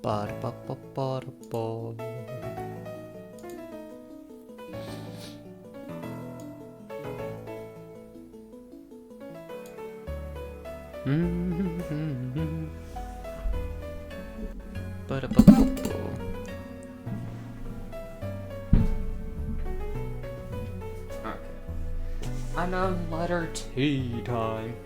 Ba-da-ba-ba-ba-da-ba. Ba-da-ba-ba-ba. I'm on letter T time.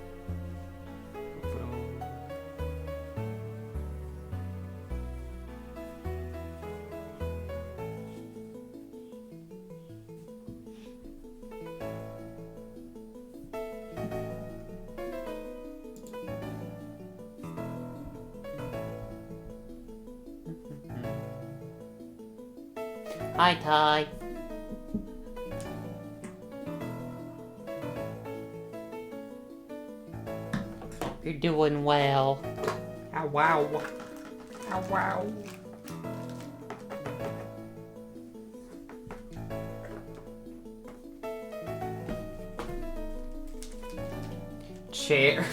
Hi, Ty. You're doing well. Ow, wow. Ow, wow. Chair.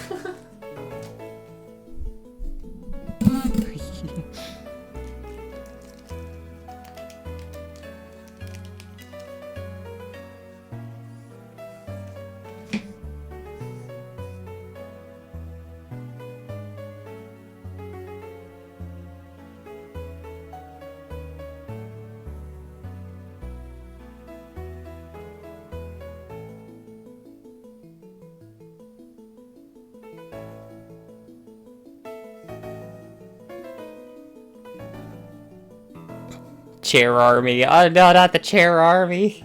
Chair army. Oh no, not the chair army.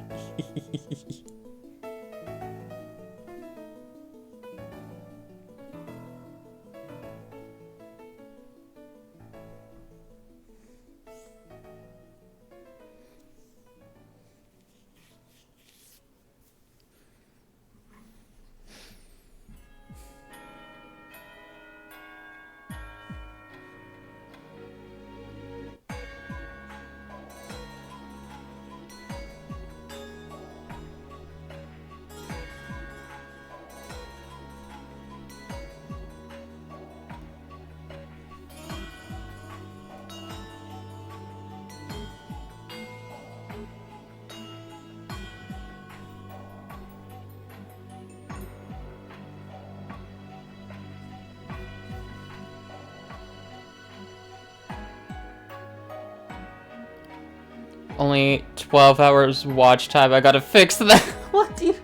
Only 12 hours watch time. I gotta fix that. What do you...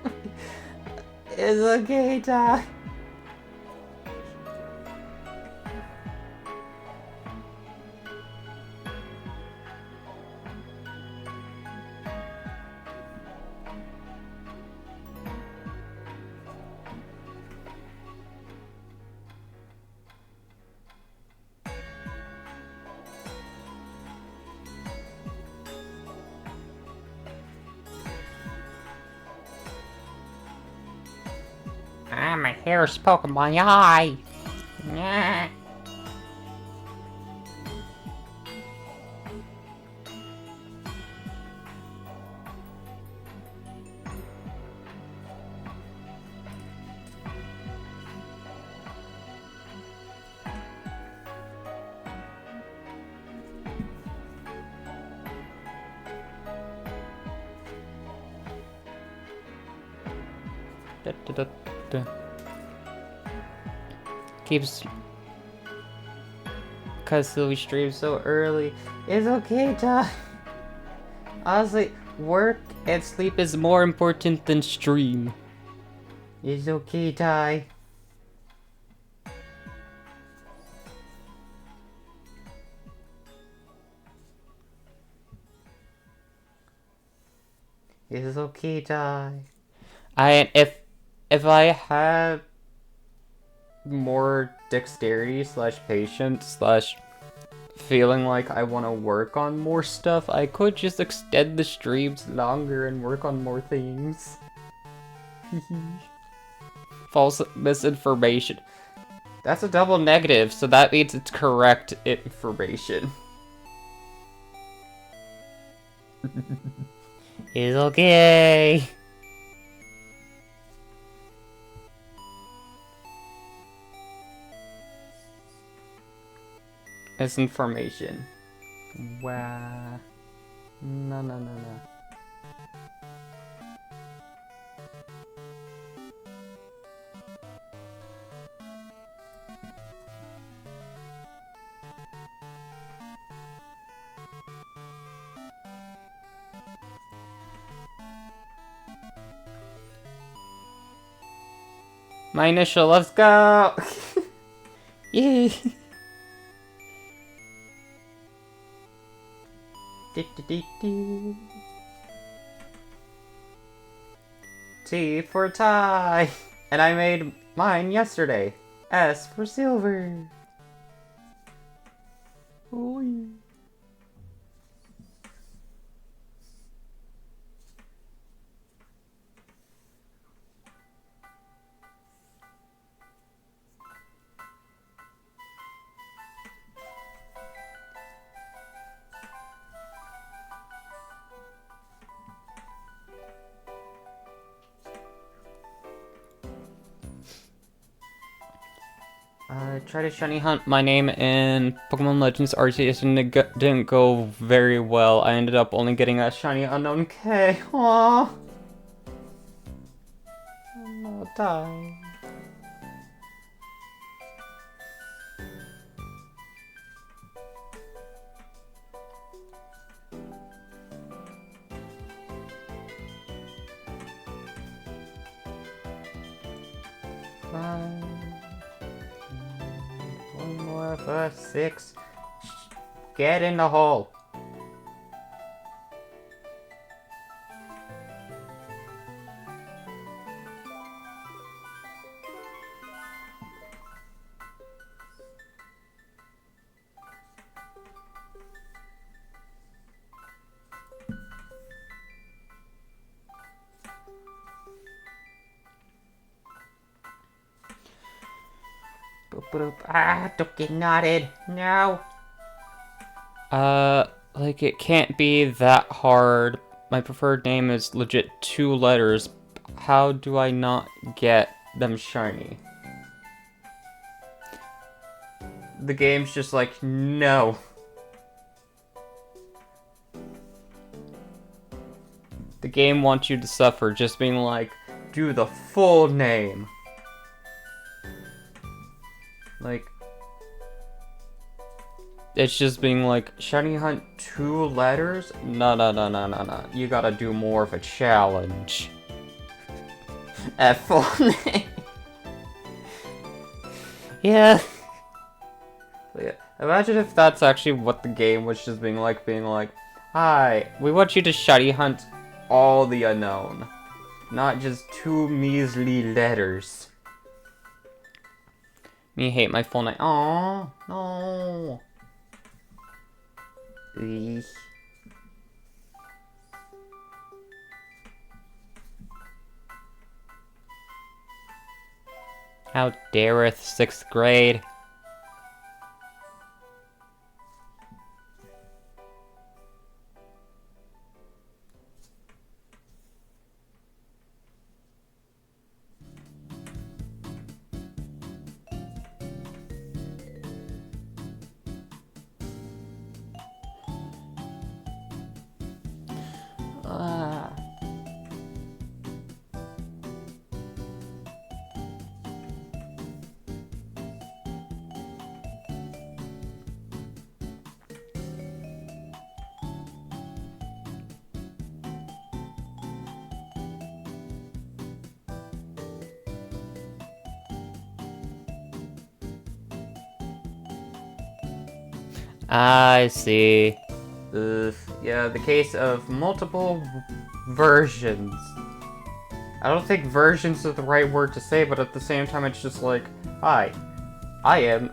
It's okay, Ty. Ah, my hair's poking my eye. Nah. Da, da, da, da. Keeps... Cause we stream so early. It's okay, Ty. Honestly, work and sleep is more important than stream. It's okay, Ty. It's okay, Ty. If I have more dexterity slash patience slash feeling like I want to work on more stuff, I could just extend the streams longer and work on more things. False misinformation. That's a double negative, so that means it's correct information. It's okay. It's information. Wow. No, no, no, no. My initial, let's go! Yay! T for tie! And I made mine yesterday. S for silver. Oh yeah. I tried to shiny hunt my name in Pokemon Legends Arceus and it didn't go very well. I ended up only getting a shiny unknown K. Aww. I'm not dying. Five. One more for 6. Get in the hole. Boop, boop. Ah, don't get knotted. No. Like it can't be that hard. My preferred name is legit 2 letters. How do I not get them shiny? The game's just like, no. The game wants you to suffer, just being like, do the full name. Like, it's just being like, shiny hunt 2 letters? No, no, no, no, no, no. You gotta do more of a challenge. At full name. Yeah. Yeah. Imagine if that's actually what the game was just being like, hi, we want you to shiny hunt all the unknown. Not just 2 measly letters. Me hate my full name. Aww, no. Eesh. How dareth 6th grade? I see. Yeah, the case of multiple versions. I don't think versions is the right word to say, but at the same time it's just like, hi, I am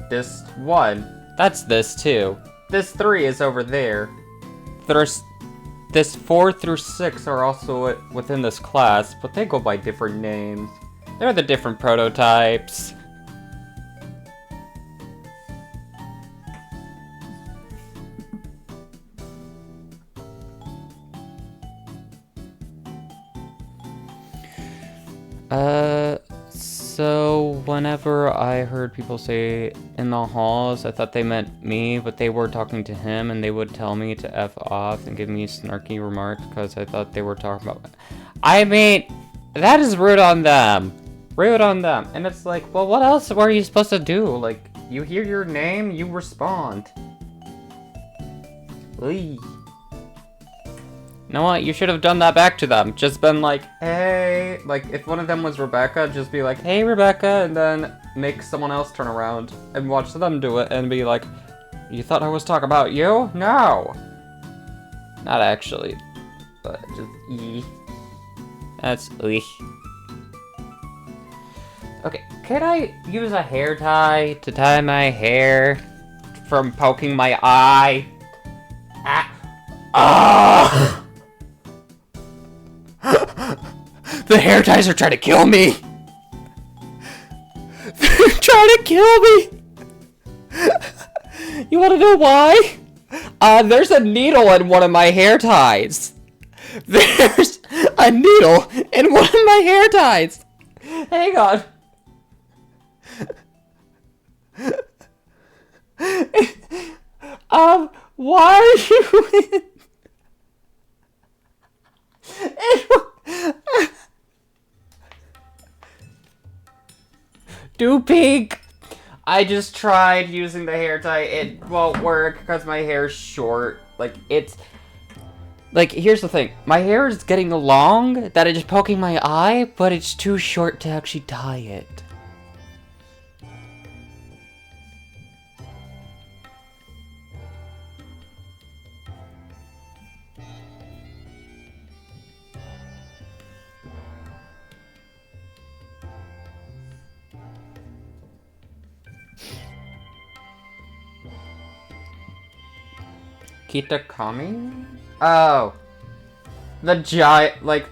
this 1. That's this 2. This 3 is over there. This 4 through 6 are also within this class, but they go by different names. They're the different prototypes. So whenever I heard people say in the halls, I thought they meant me, but they were talking to him, and they would tell me to F off and give me snarky remarks because I thought they were talking about... I mean, that is rude on them. Rude on them. And it's like, well, what else were you supposed to do? Like, you hear your name, you respond. Oy. You know what? You should have done that back to them. Just been like, hey. Like, if one of them was Rebecca, just be like, hey, Rebecca. And then make someone else turn around and watch them do it and be like, you thought I was talking about you? No. Not actually. But just ee. That's ee. Okay, could I use a hair tie to tie my hair from poking my eye? Ah. Ah! The hair ties are trying to kill me! They're trying to kill me! You wanna know why? There's a needle in one of my hair ties. There's a needle in one of my hair ties. Hang on. Why are you Do pink! I just tried using the hair tie. It won't work because my hair's short. Like, it's... Like, here's the thing. My hair is getting long that it's poking my eye, but it's too short to actually tie it. Kitakami? Oh. The giant, like,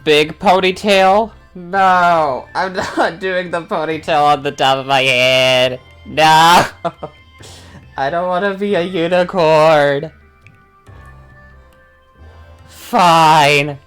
big ponytail? No, I'm not doing the ponytail on the top of my head. No. I don't want to be a unicorn. Fine.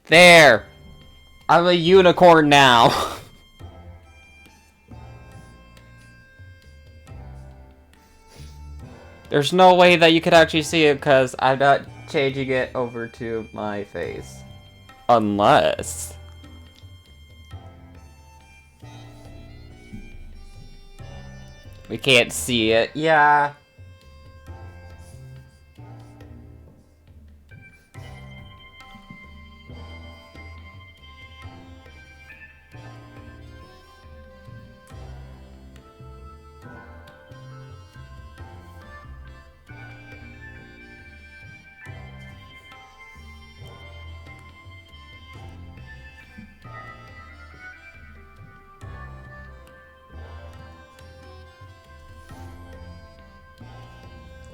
There! I'm a unicorn now. There's no way that you could actually see it because I'm not changing it over to my face. Unless... we can't see it. Yeah.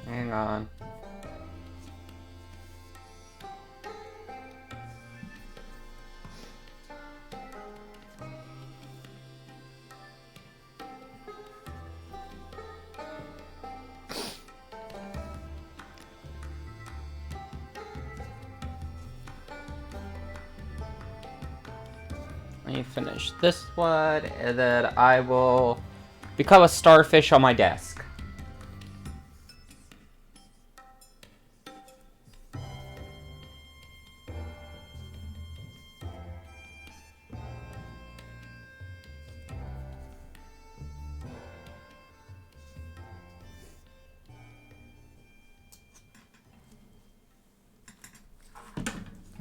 Hang on. Let me finish this one, and then I will become a starfish on my desk.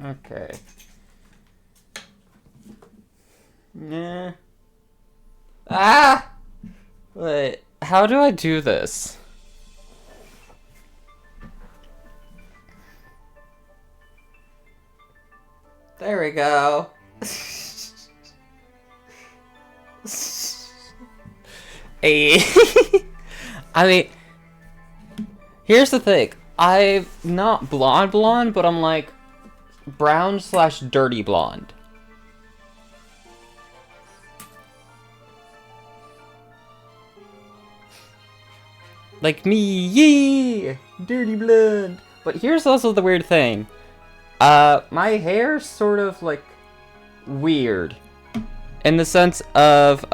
Okay. Nah. Ah! Wait, how do I do this? There we go. Hey. I mean, here's the thing. I'm not blonde, but I'm like brown/dirty blonde. Like me, yeah! Dirty blonde. But here's also the weird thing. My hair's sort of like weird. In the sense of,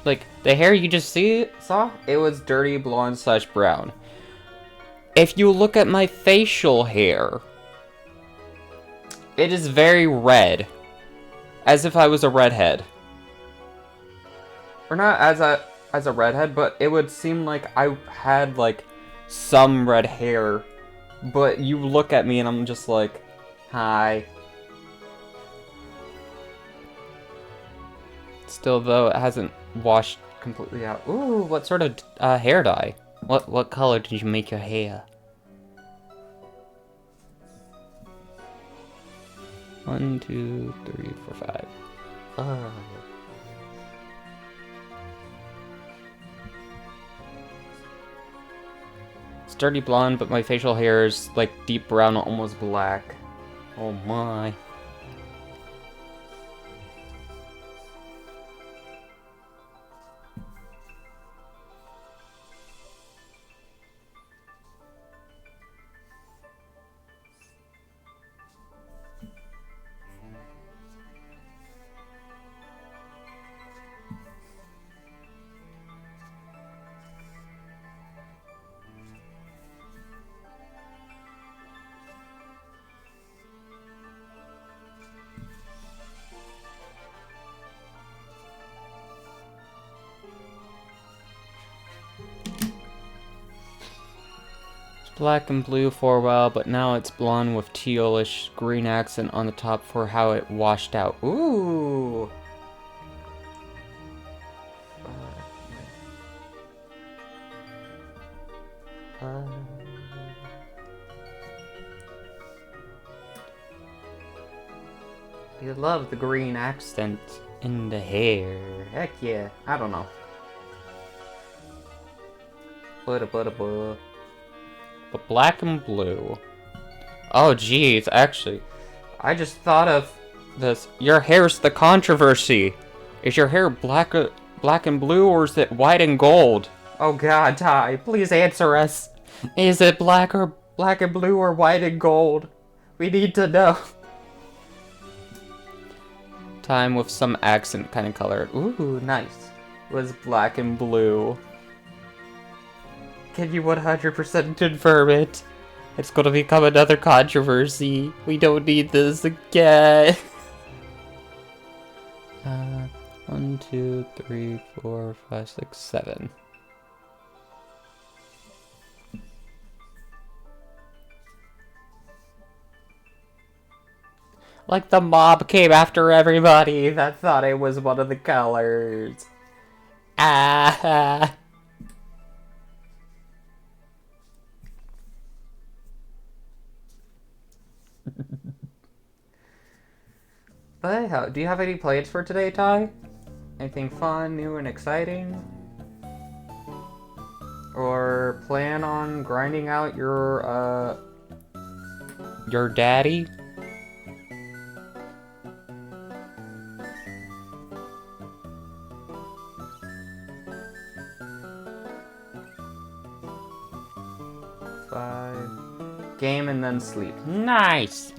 like, the hair you just saw, it was dirty blonde/brown. If you look at my facial hair, it is very red. As if I was a redhead. Or not as a redhead, but it would seem like I had, like, some red hair. But you look at me and I'm just like, hi. Still, though, it hasn't washed completely out. Ooh, what sort of hair dye? What color did you make your hair? 1, 2, 3, 4, 5. It's dirty blonde, but my facial hair is like deep brown, almost black. Oh my. Black and blue for a while, but now it's blonde with tealish green accent on the top for how it washed out. Ooh! You love the green accent in the hair. Heck yeah. I don't know. But black and blue. Oh, geez, actually. I just thought of this. Your hair's the controversy. Is your hair black and blue, or is it white and gold? Oh god, Ty, please answer us. Is it black and blue, or white and gold? We need to know. Time with some accent kind of color. Ooh, nice. Was black and blue. Can you 100% confirm it? It's gonna become another controversy. We don't need this again. 1, 2, 3, 4, 5, 6, 7. Like the mob came after everybody that thought it was one of the colors. Ah. But anyhow, do you have any plans for today, Ty? Anything fun, new, and exciting? Or plan on grinding out your daddy? Game and then sleep. Nice!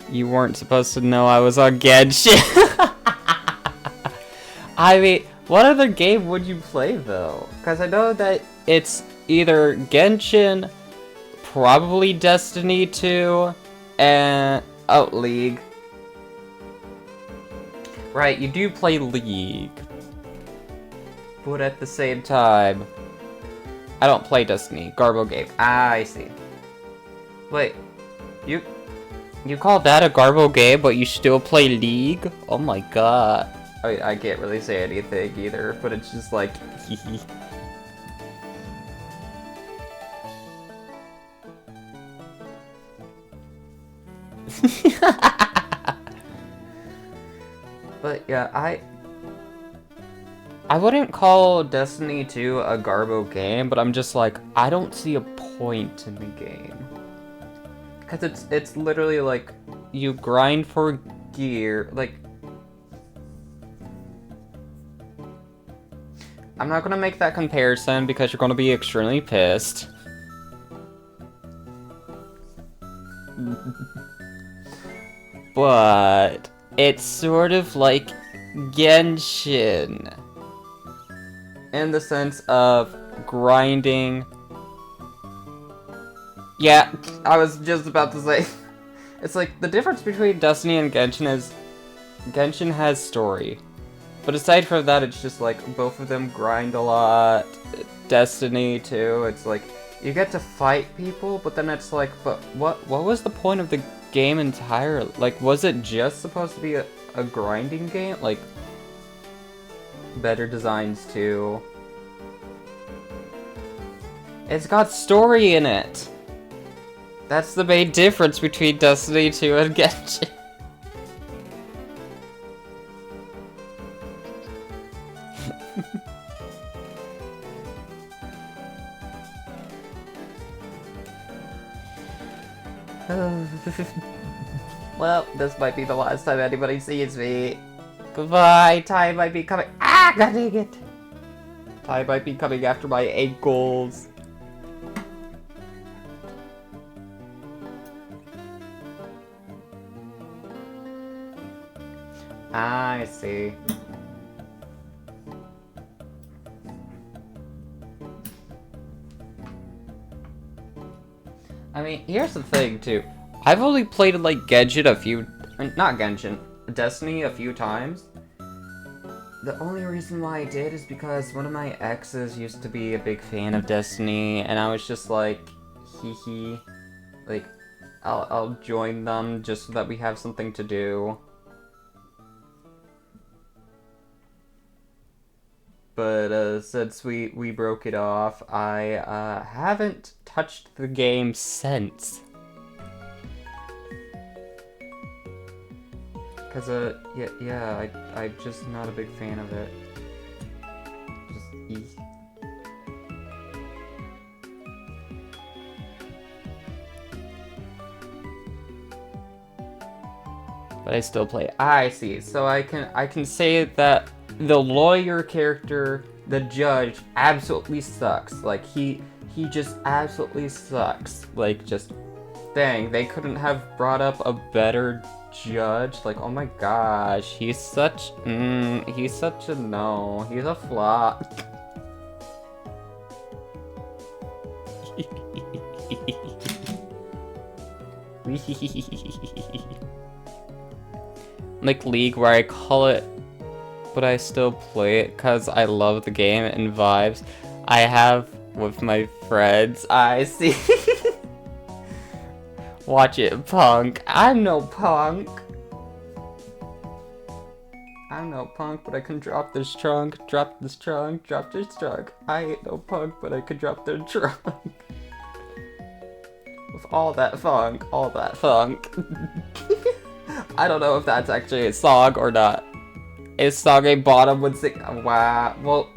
You weren't supposed to know I was on Genshin. I mean, what other game would you play though? Because I know that it's either Genshin, probably Destiny 2, and League. Right, you do play League. But at the same time, I don't play Destiny. Garbo game. Ah, I see. Wait, you call that a Garbo game, but you still play League? Oh my god. I mean, I can't really say anything either, but it's just like, But yeah, I wouldn't call Destiny 2 a Garbo game, but I'm just like, I don't see a point in the game. Because it's literally like, you grind for gear, like... I'm not gonna make that comparison because you're gonna be extremely pissed. But it's sort of like Genshin. In the sense of grinding. Yeah, I was just about to say. It's like, the difference between Destiny and Genshin is Genshin has story. But aside from that, it's just like, both of them grind a lot. Destiny too, it's like, you get to fight people, but then it's like, but what was the point of the game entirely? Like, was it just supposed to be a grinding game? Like, better designs too. It's got story in it! That's the main difference between Destiny 2 and Genshin. Well, this might be the last time anybody sees me. Goodbye, time might be coming. Ah, god dang it! Time might be coming after my ankles. I see. I mean, here's the thing, too. I've only played, like, Genshin a few... Not Genshin. Destiny a few times. The only reason why I did is because one of my exes used to be a big fan of Destiny, and I was just like, hee hee. Like, I'll join them just so that we have something to do. But since we broke it off, I haven't touched the game since. Cause yeah, I'm just not a big fan of it. Just But I still play. I see. So I can say that the lawyer character, the judge, absolutely sucks. Like he just absolutely sucks. Like just dang, they couldn't have brought up a better judge. Like, oh my gosh, he's such a no. He's a flop. Like League, where I call it, but I still play it because I love the game and vibes. I have with my friends. I see. Watch it, punk. I'm no punk. I'm no punk, but I can drop this trunk, drop this trunk, drop this trunk. I ain't no punk, but I can drop the trunk. With all that funk, all that funk. I don't know if that's actually a song or not. Is song a bottom would sing? Wow. Well,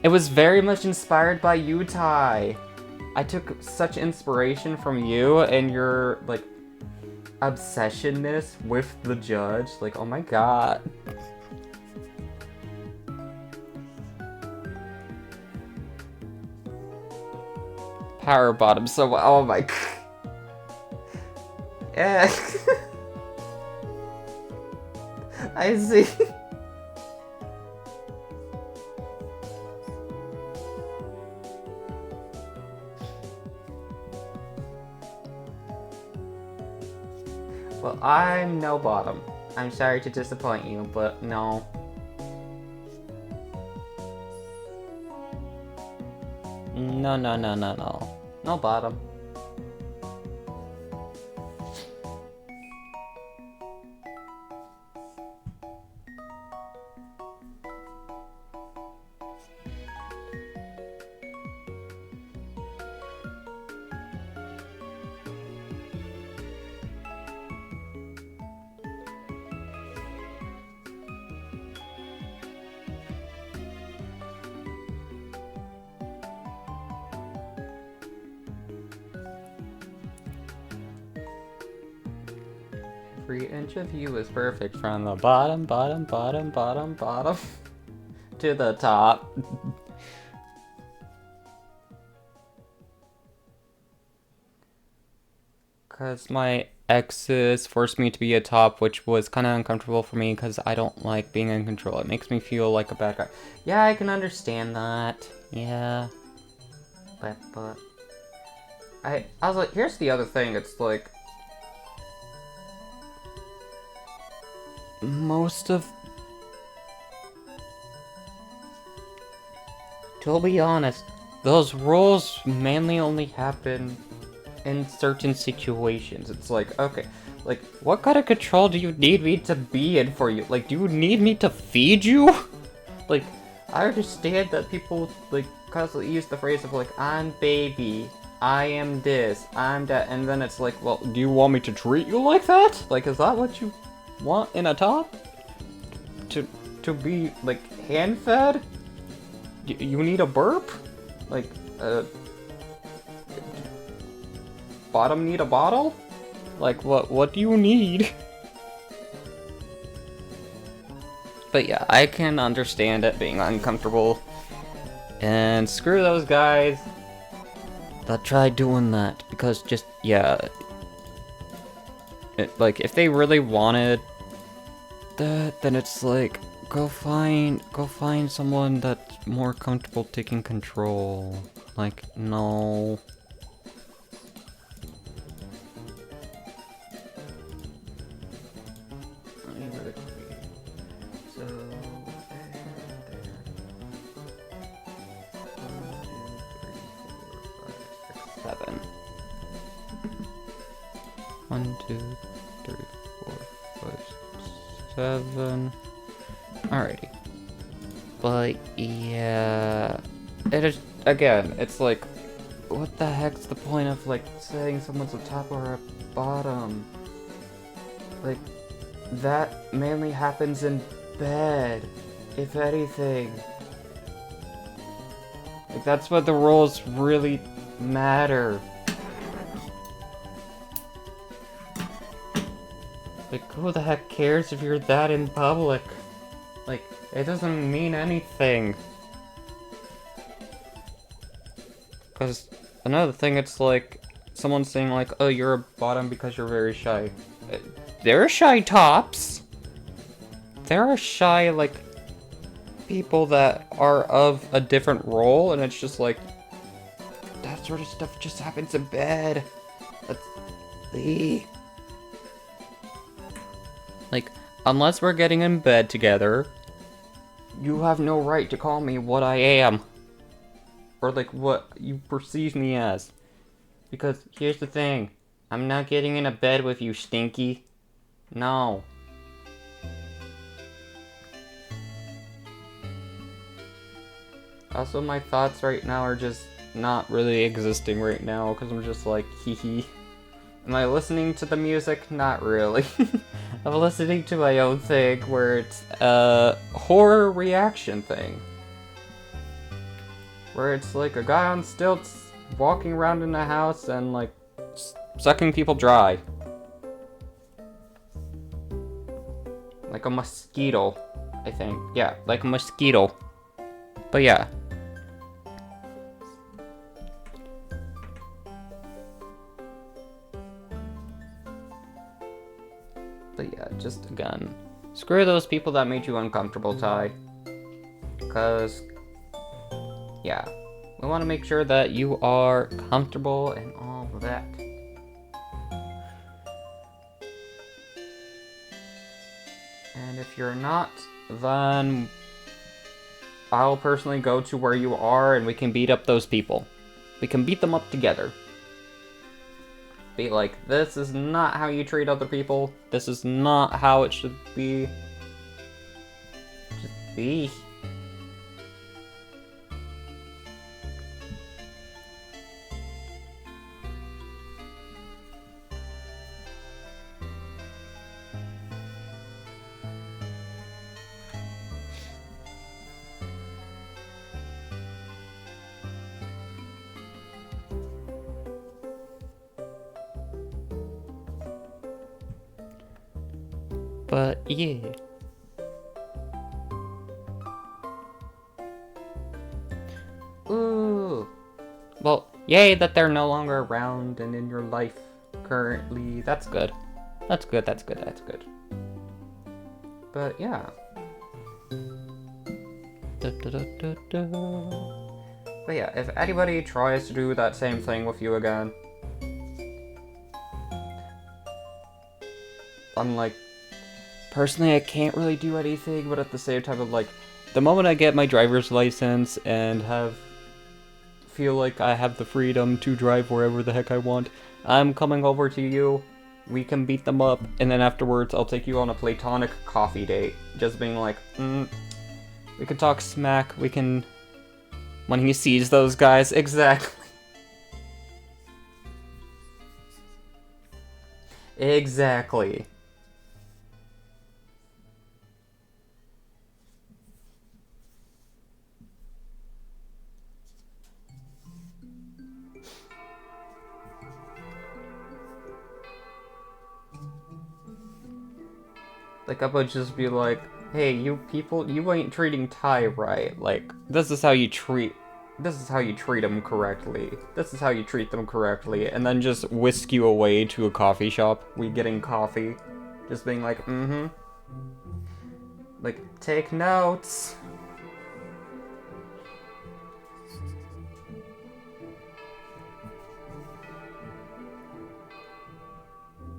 it was very much inspired by you, Ty. I took such inspiration from you and your, like, obsessionness with the judge. Like, oh my god. Power bottom, so, oh my god. Yeah. I see. Well, I'm no bottom. I'm sorry to disappoint you, but no. No, no, no, no, no. No bottom. Every inch of you is perfect from the bottom, bottom, bottom, bottom, bottom to the top. Because my exes forced me to be a top, which was kind of uncomfortable for me because I don't like being in control. It makes me feel like a bad guy. Yeah, I can understand that. Yeah. But I was like, here's the other thing. It's like, most of... To be honest, those roles mainly only happen in certain situations. It's like, okay, like, what kind of control do you need me to be in for you? Like, do you need me to feed you? Like, I understand that people, like, constantly use the phrase of, like, I'm baby, I am this, I'm that, and then it's like, well, do you want me to treat you like that? Like, is that what you want in a top? To be, like, hand-fed? You need a burp? Like, bottom need a bottle? Like, what do you need? But yeah, I can understand it being uncomfortable. And screw those guys that tried doing that. Because just, yeah. Like, if they really wanted that, then it's like, go find someone that's more comfortable taking control. Like, no. So, there. 1, 2, 3, 4, 5, 6, 7. Alrighty. But yeah, it is, again, it's like, what the heck's the point of, like, saying someone's a top or a bottom? Like, that mainly happens in bed, if anything. Like, that's what the roles really matter. Like, who the heck cares if you're that in public? Like, it doesn't mean anything. Because another thing, it's like, someone saying like, oh, you're a bottom because you're very shy. There are shy tops. There are shy, like, people that are of a different role, and it's just like, that sort of stuff just happens in bed. That's the... Like, unless we're getting in bed together, you have no right to call me what I am. Or, like, what you perceive me as. Because, here's the thing. I'm not getting in a bed with you, Stinky. No. Also, my thoughts right now are just not really existing right now, because I'm just like, hee hee. Am I listening to the music? Not really. I'm listening to my own thing, where it's a horror reaction thing. Where it's like a guy on stilts walking around in the house and like sucking people dry. Like a mosquito, I think. Yeah, like a mosquito. But yeah. But yeah, just again, screw those people that made you uncomfortable, Ty. Because, yeah, we want to make sure that you are comfortable and all of that. And if you're not, then I'll personally go to where you are and we can beat up those people. We can beat them up together. Be like, this is not how you treat other people. This is not how it should be. Just be. But yeah. Ooh. Well, yay that they're no longer around and in your life currently. That's good. That's good, that's good, that's good. But yeah. But yeah, if anybody tries to do that same thing with you again, I'm like, personally I can't really do anything, but at the same time I'm like, the moment I get my driver's license and feel like I have the freedom to drive wherever the heck I want, I'm coming over to you, we can beat them up, and then afterwards I'll take you on a platonic coffee date, just being like, we can talk smack, we can... When he sees those guys, exactly. Exactly. Like, I would just be like, hey, you people, you ain't treating Ty right. Like, this is how you treat them correctly. This is how you treat them correctly. And then just whisk you away to a coffee shop. We getting coffee. Just being like, Like, take notes.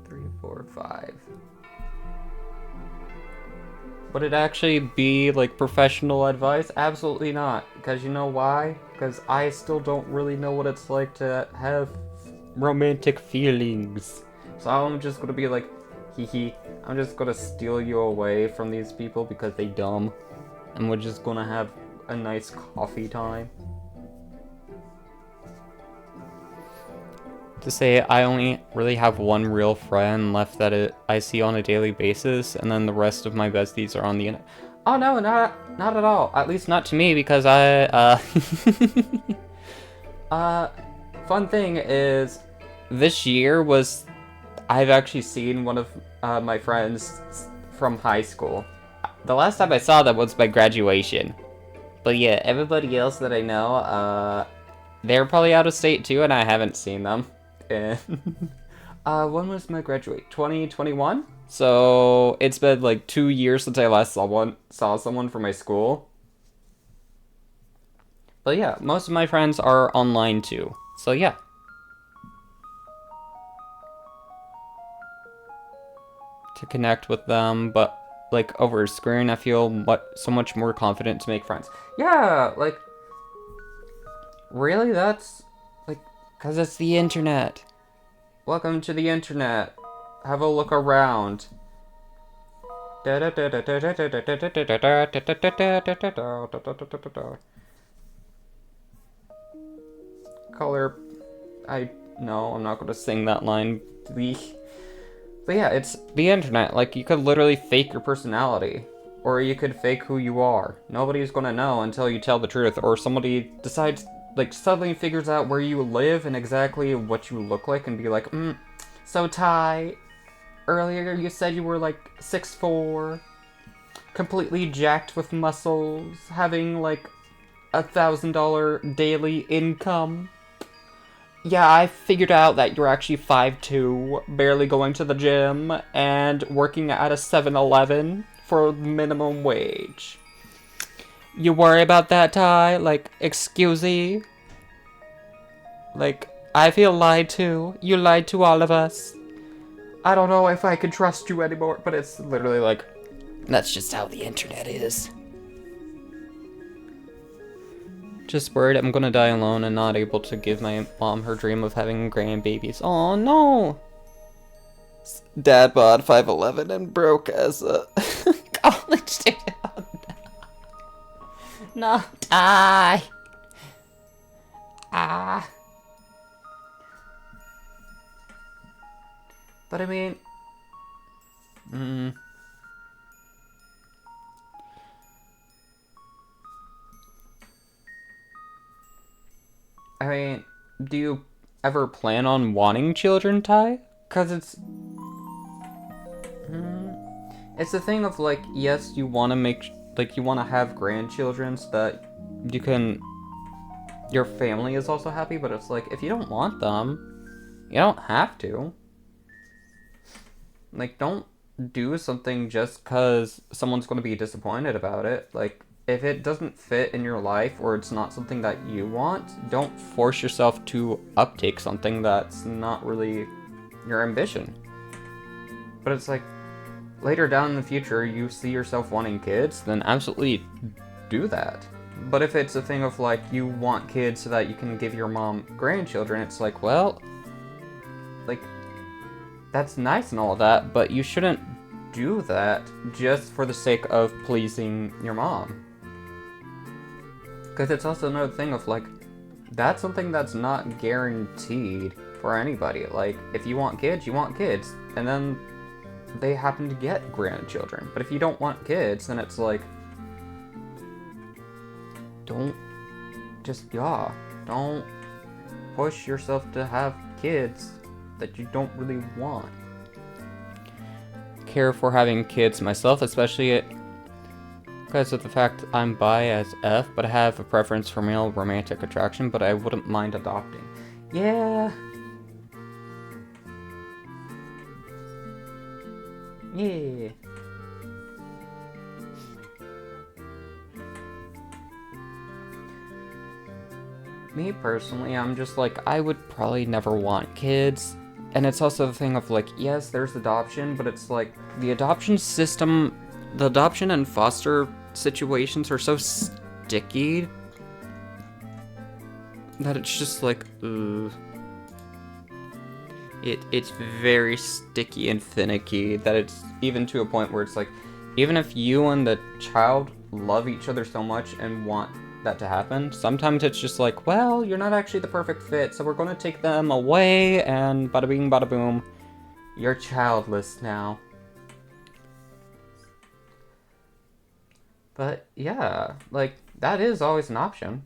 Three, 4, 5. Would it actually be, like, professional advice? Absolutely not. Because you know why? Because I still don't really know what it's like to have romantic feelings. So I'm just gonna be like, hee, I'm just gonna steal you away from these people because they dumb. And we're just gonna have a nice coffee time. To say I only really have one real friend left that I see on a daily basis, and then the rest of my besties are on the internet. Oh no, not at all. At least not to me, because fun thing is, this year was, I've actually seen one of my friends from high school. The last time I saw them was by graduation. But yeah, everybody else that I know, they're probably out of state too, and I haven't seen them. And when was my graduate? 2021? So it's been like 2 years since I last saw someone from my school. But yeah, most of my friends are online too. So yeah. To connect with them, but like over a screen, I feel so much more confident to make friends. Yeah, like, really? That's like, because it's the internet. Welcome to the internet. Have a look around. Color. No, I'm not gonna sing that line. But yeah, it's the internet. Like, you could literally fake your personality. Or you could fake who you are. Nobody's gonna know until you tell the truth. Or somebody decides, like, suddenly figures out where you live and exactly what you look like and be like, so Ty, earlier you said you were like 6'4", completely jacked with muscles, having like $1,000 daily income. Yeah, I figured out that you're actually 5'2", barely going to the gym, and working at a 7-Eleven for minimum wage. You worry about that, Ty? Like, excuse me? Like, I feel lied to. You lied to all of us. I don't know if I can trust you anymore, but it's literally like, that's just how the internet is. Just worried I'm gonna die alone and not able to give my mom her dream of having grandbabies. Oh no! Dad bought 5'11" and broke as a college student. No, die! Ah. But I mean... I mean, do you ever plan on wanting children, Ty? Because It's the thing of, like, yes, you want to you want to have grandchildren so that you can, your family is also happy, but it's like, if you don't want them, you don't have to. Like, don't do something just because someone's going to be disappointed about it. Like, if it doesn't fit in your life or it's not something that you want, don't force yourself to uptake something that's not really your ambition. But it's like, later down in the future, you see yourself wanting kids, then absolutely do that. But if it's a thing of, like, you want kids so that you can give your mom grandchildren, it's like, well, like, that's nice and all that, but you shouldn't do that just for the sake of pleasing your mom. Because it's also another thing of, like, that's something that's not guaranteed for anybody. Like, if you want kids, you want kids. And then they happen to get grandchildren. But if you don't want kids, then it's like, don't push yourself to have kids that you don't really want. Care for having kids myself, especially because of the fact I'm bi as F, but I have a preference for male romantic attraction, but I wouldn't mind adopting. Yeah. Yeah. Me personally, I'm just like, I would probably never want kids. And it's also the thing of, like, yes, there's adoption, but it's like, the adoption system, the adoption and foster situations are so sticky that it's just like, It's very sticky and finicky that it's even to a point where it's like, even if you and the child love each other so much and want that to happen, sometimes it's just like, well, you're not actually the perfect fit, so we're gonna take them away, and bada bing, bada boom, you're childless now. But yeah, like, that is always an option.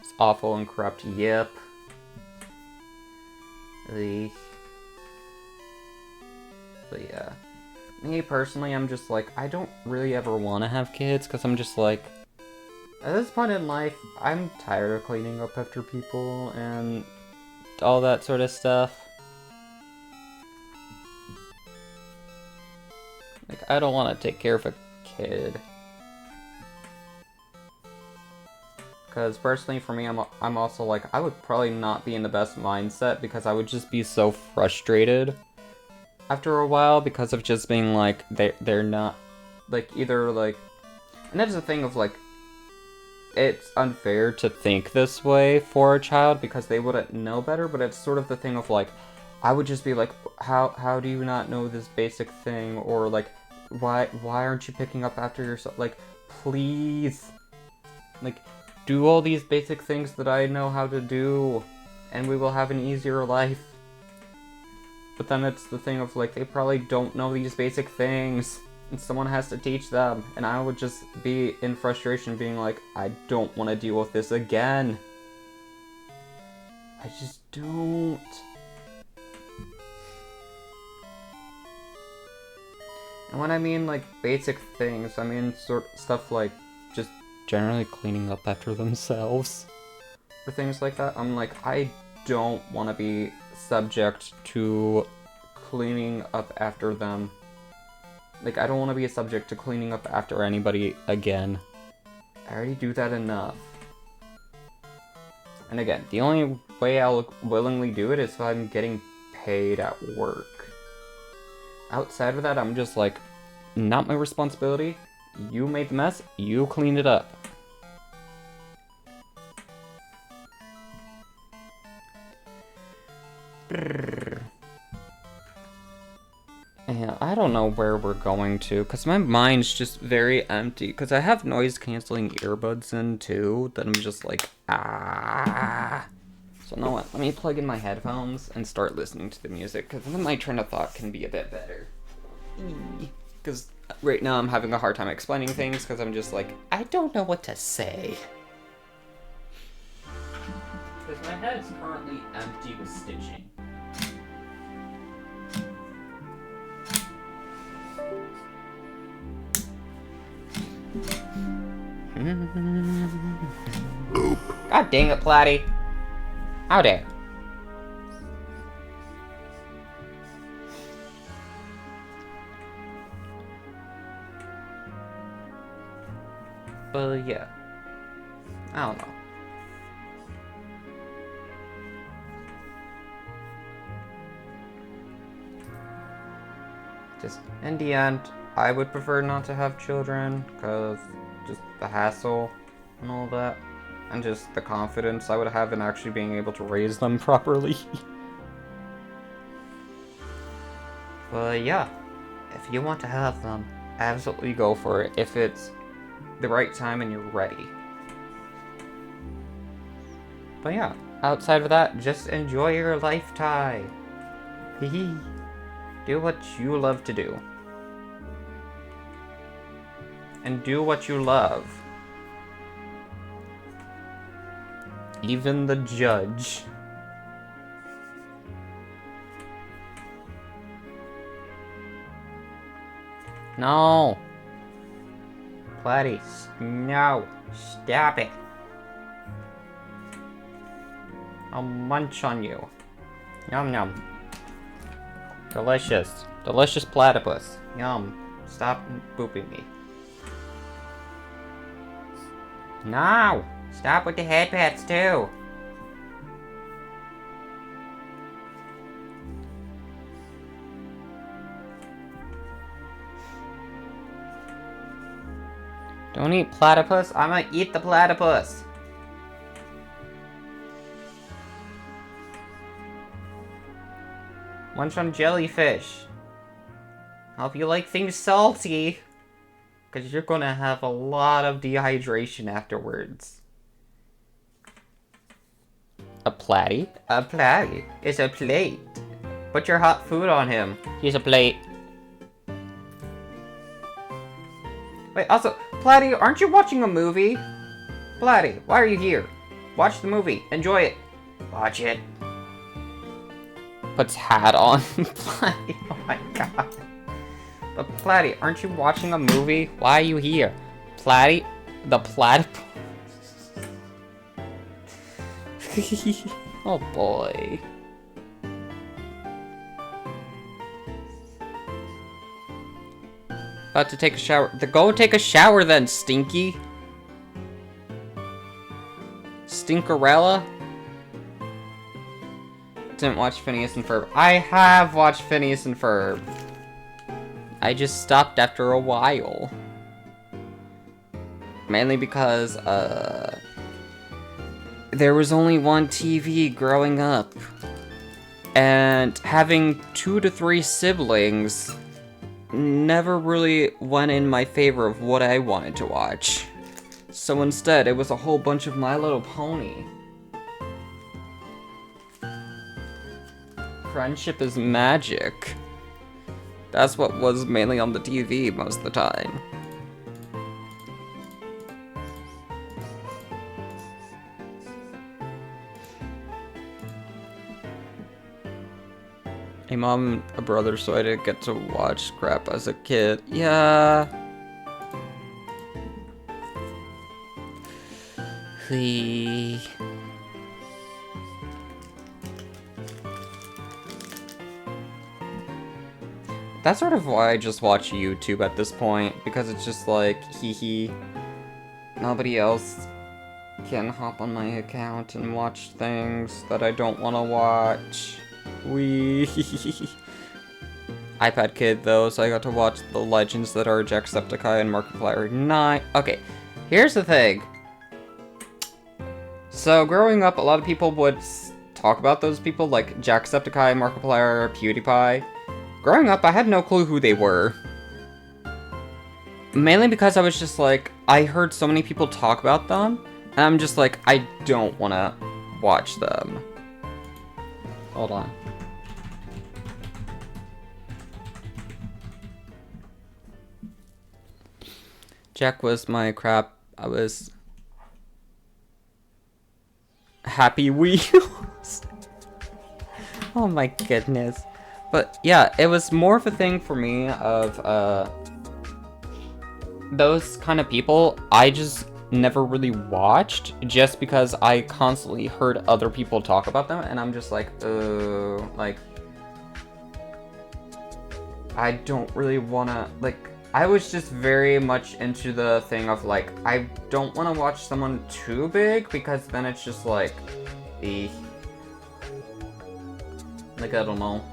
It's awful and corrupt, yep. But yeah. Me personally, I'm just like, I don't really ever want to have kids, because I'm just like, at this point in life, I'm tired of cleaning up after people and all that sort of stuff. Like, I don't want to take care of a kid. Because personally, for me, I'm also like, I would probably not be in the best mindset because I would just be so frustrated after a while because of just being like, they're not, like, either, like, and that's the thing of, like, it's unfair to think this way for a child because they wouldn't know better, but it's sort of the thing of, like, I would just be like, how do you not know this basic thing, or, like, why aren't you picking up after yourself, like, please, like, do all these basic things that I know how to do, and we will have an easier life. But then it's the thing of, like, they probably don't know these basic things, and someone has to teach them, and I would just be in frustration being like, I don't want to deal with this again. I just don't. And when I mean, like, basic things, I mean stuff like just generally cleaning up after themselves, or things like that. I'm like, I don't want to be subject to cleaning up after them. Like, I don't want to be a subject to cleaning up after anybody again. I already do that enough. And again, the only way I'll willingly do it is if I'm getting paid at work. Outside of that, I'm just like, not my responsibility. You made the mess, you cleaned it up. And I don't know where we're going to, because my mind's just very empty, because I have noise-canceling earbuds in, too, that I'm just like, ah. So you know what, let me plug in my headphones and start listening to the music, because then my train of thought can be a bit better. Because right now I'm having a hard time explaining things, because I'm just like, I don't know what to say. Because my head's currently empty with stitching. God dang it, Platy. How dare. But yeah. I don't know. Just in the end, I would prefer not to have children, because just the hassle and all that. And just the confidence I would have in actually being able to raise them properly. But yeah, if you want to have them, absolutely go for it if it's the right time and you're ready. But yeah, outside of that, just enjoy your lifetime. Hee. Do what you love to do. And do what you love. Even the judge. No. Platy, no. Stop it. I'll munch on you. Yum yum. Delicious. Delicious platypus. Yum. Stop booping me. No! Stop with the head pats too! Don't eat platypus. I'm gonna eat the platypus. Munch on jellyfish. Hope you like things salty. Because you're gonna have a lot of dehydration afterwards. A platy? A platy is a plate. Put your hot food on him. He's a plate. Wait, also, Platy, aren't you watching a movie? Platy, why are you here? Watch the movie. Enjoy it. Watch it. Puts hat on. Platy, oh my god. But Platy, aren't you watching a movie? Why are you here? Platy? The platypus? Oh boy. About to take a shower. Go take a shower then, Stinky. Stinkerella? Didn't watch Phineas and Ferb. I have watched Phineas and Ferb. I just stopped after a while. Mainly because, there was only one TV growing up. And having 2 to 3 siblings never really went in my favor of what I wanted to watch. So instead, it was a whole bunch of My Little Pony. Friendship is magic. That's what was mainly on the TV most of the time. A mom and a brother, so I didn't get to watch crap as a kid. Yeah. That's sort of why I just watch YouTube at this point, because it's just like, hee. Nobody else can hop on my account and watch things that I don't want to watch. iPad kid though, so I got to watch the Legends that are Jacksepticeye and Markiplier 9. Okay, here's the thing. So growing up, a lot of people would talk about those people, like Jacksepticeye, Markiplier, PewDiePie. Growing up, I had no clue who they were. Mainly because I was just like, I heard so many people talk about them, and I'm just like, I don't want to watch them. Hold on. Jack was my crap. I was Happy Wheels. Oh my goodness. But yeah, it was more of a thing for me of those kind of people. I just never really watched just because I constantly heard other people talk about them, and I'm just like, like, I don't really wanna, like, I was just very much into the thing of, like, I don't want to watch someone too big, because then it's just like, like, I don't know.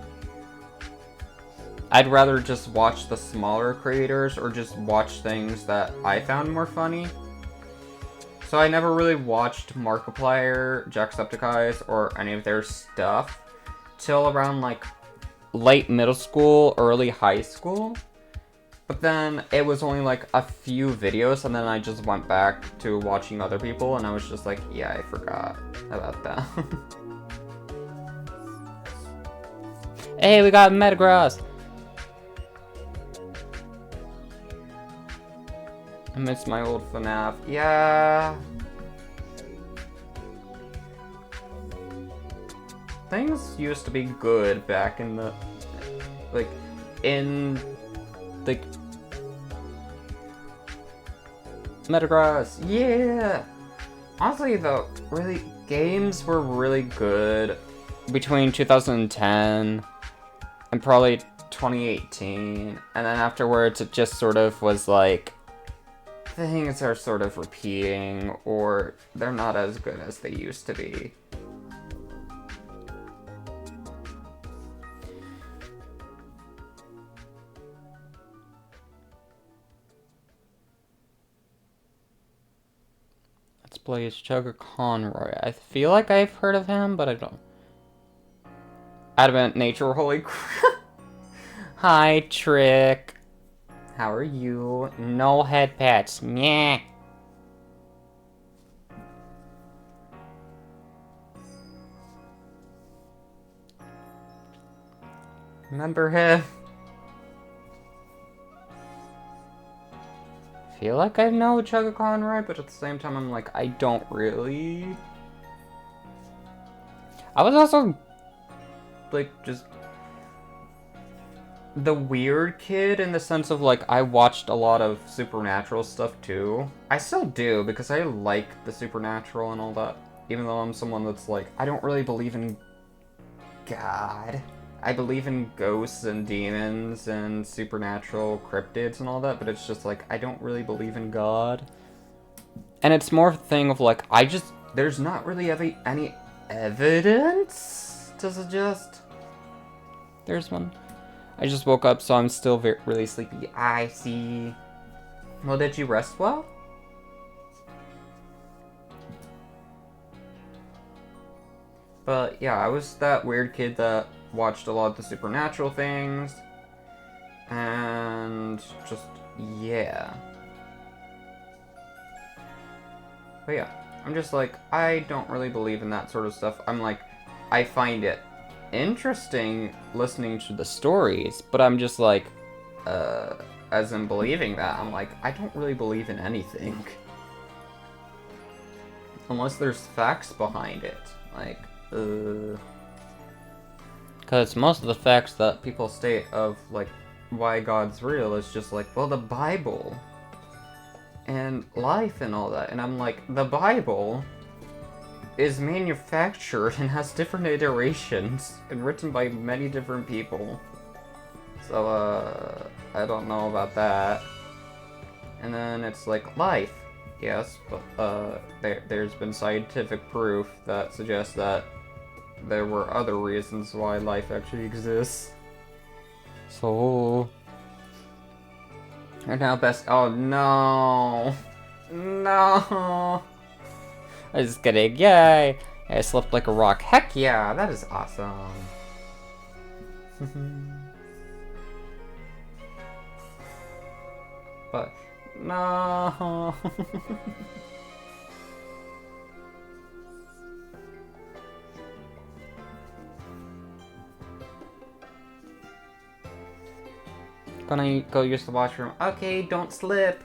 I'd rather just watch the smaller creators, or just watch things that I found more funny. So I never really watched Markiplier, Jacksepticeye's, or any of their stuff till around, like, late middle school, early high school. But then it was only like a few videos, and then I just went back to watching other people, and I was just like, yeah, I forgot about that. Hey, we got Metagross! I miss my old FNAF. Yeah. Things used to be good back in the, like, in the Metagross, yeah! Honestly though, really, games were really good between 2010 and probably 2018, and then afterwards it just sort of was like, things are sort of repeating, or they're not as good as they used to be. Let's play as Chugga Conroy. I feel like I've heard of him, but I don't. Adamant Nature, holy crap. Hi, Trick. How are you? No head pats. Nyeh. Remember him? Feel like I know Chugga Conroy, but at the same time I'm like, I don't really. I was also, like, just the weird kid in the sense of, like, I watched a lot of supernatural stuff too. I still do, because I like the supernatural and all that, even though I'm someone that's like, I don't really believe in God. I believe in ghosts and demons and supernatural cryptids and all that, but it's just like, I don't really believe in God. And it's more of a thing of like, there's not really any evidence to suggest. There's one. I just woke up, so I'm still really sleepy. I see. Well, did you rest well? But yeah, I was that weird kid that watched a lot of the supernatural things, and just, yeah. But yeah, I'm just like, I don't really believe in that sort of stuff. I'm like, I find it interesting listening to the stories, but I'm just like, as in believing that, I'm like, I don't really believe in anything. Unless there's facts behind it. Like, because most of the facts that people state of, like, why God's real is just like, well, the Bible and life and all that. And I'm like, the Bible is manufactured and has different iterations and written by many different people. So, I don't know about that. And then it's like, life. Yes, but, there's been scientific proof that suggests that there were other reasons why life actually exists. So, right now oh no, no, I'm just kidding, yay, I slept like a rock, heck yeah, that is awesome. But, no. Gonna go use the washroom. Okay, don't slip.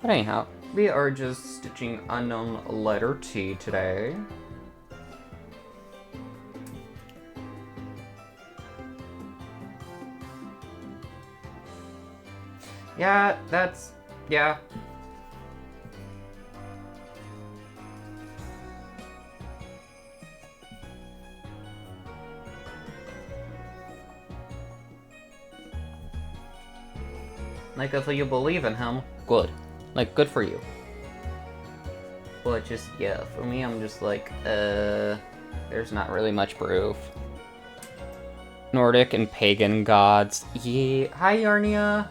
But anyhow, we are just stitching unknown letter T today. Yeah, that's... yeah. Like, if you believe in him, good. Like, good for you. But just, yeah, for me, I'm just like, there's not really much proof. Nordic and pagan gods. Yeah. Hi, Yarnia.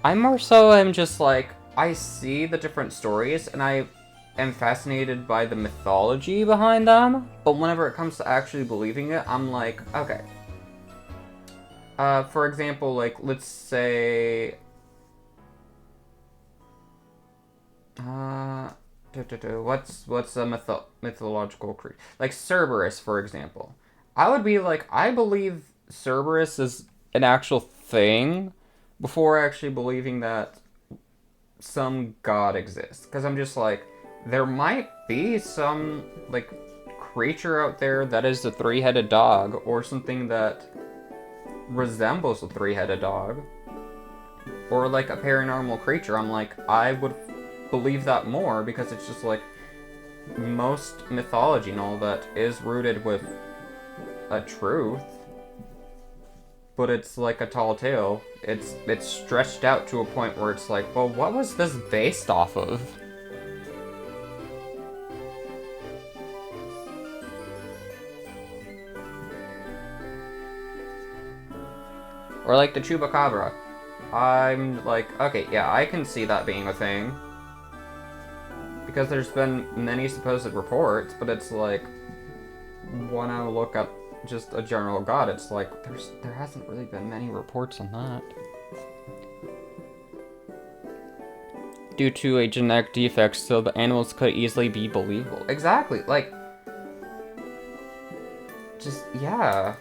I more so am just like, I see the different stories, and I am fascinated by the mythology behind them, but whenever it comes to actually believing it, I'm like, okay. For example, like, let's say... what's a mythological creature? Like Cerberus, for example. I would be like, I believe Cerberus is an actual thing before actually believing that some god exists. Because I'm just like, there might be some, like, creature out there that is a three-headed dog, or something that resembles a three-headed dog, or like a paranormal creature. I'm like, I would believe that more, because it's just like, most mythology and all that is rooted with a truth, but it's like a tall tale. It's stretched out to a point where it's like, well, what was this based off of? Or like the Chupacabra. I'm like, okay, yeah, I can see that being a thing. Because there's been many supposed reports, but it's like, when I look up just a general god, it's like, there hasn't really been many reports on that. Due to a genetic defect, so the animals could easily be believable. Exactly, like, just, yeah.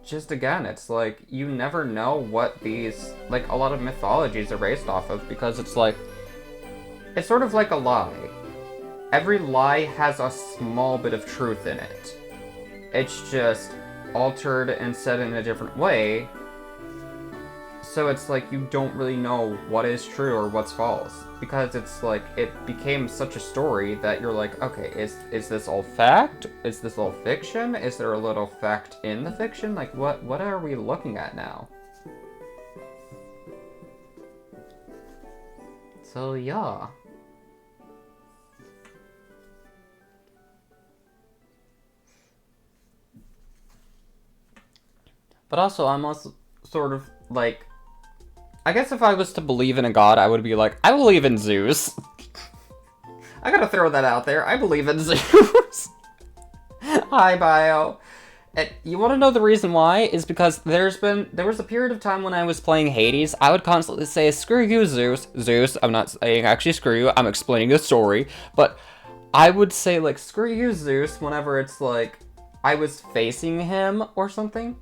Just again, it's like, you never know what these, like, a lot of mythologies are based off of, because it's like, it's sort of like a lie. Every lie has a small bit of truth in it. It's just altered and said in a different way, so it's like, you don't really know what is true or what's false, because it's like, it became such a story that you're like, okay, is this all fact? Is this all fiction? Is there a little fact in the fiction? Like, what are we looking at now? So yeah. But also, I'm also sort of like, I guess if I was to believe in a god, I would be like, I believe in Zeus. I gotta throw that out there. I believe in Zeus. Hi, Bio. And you want to know the reason why? Is because there was a period of time when I was playing Hades, I would constantly say, screw you, Zeus. Zeus, I'm not saying actually screw you, I'm explaining the story. But I would say, like, screw you, Zeus, whenever it's like, I was facing him or something.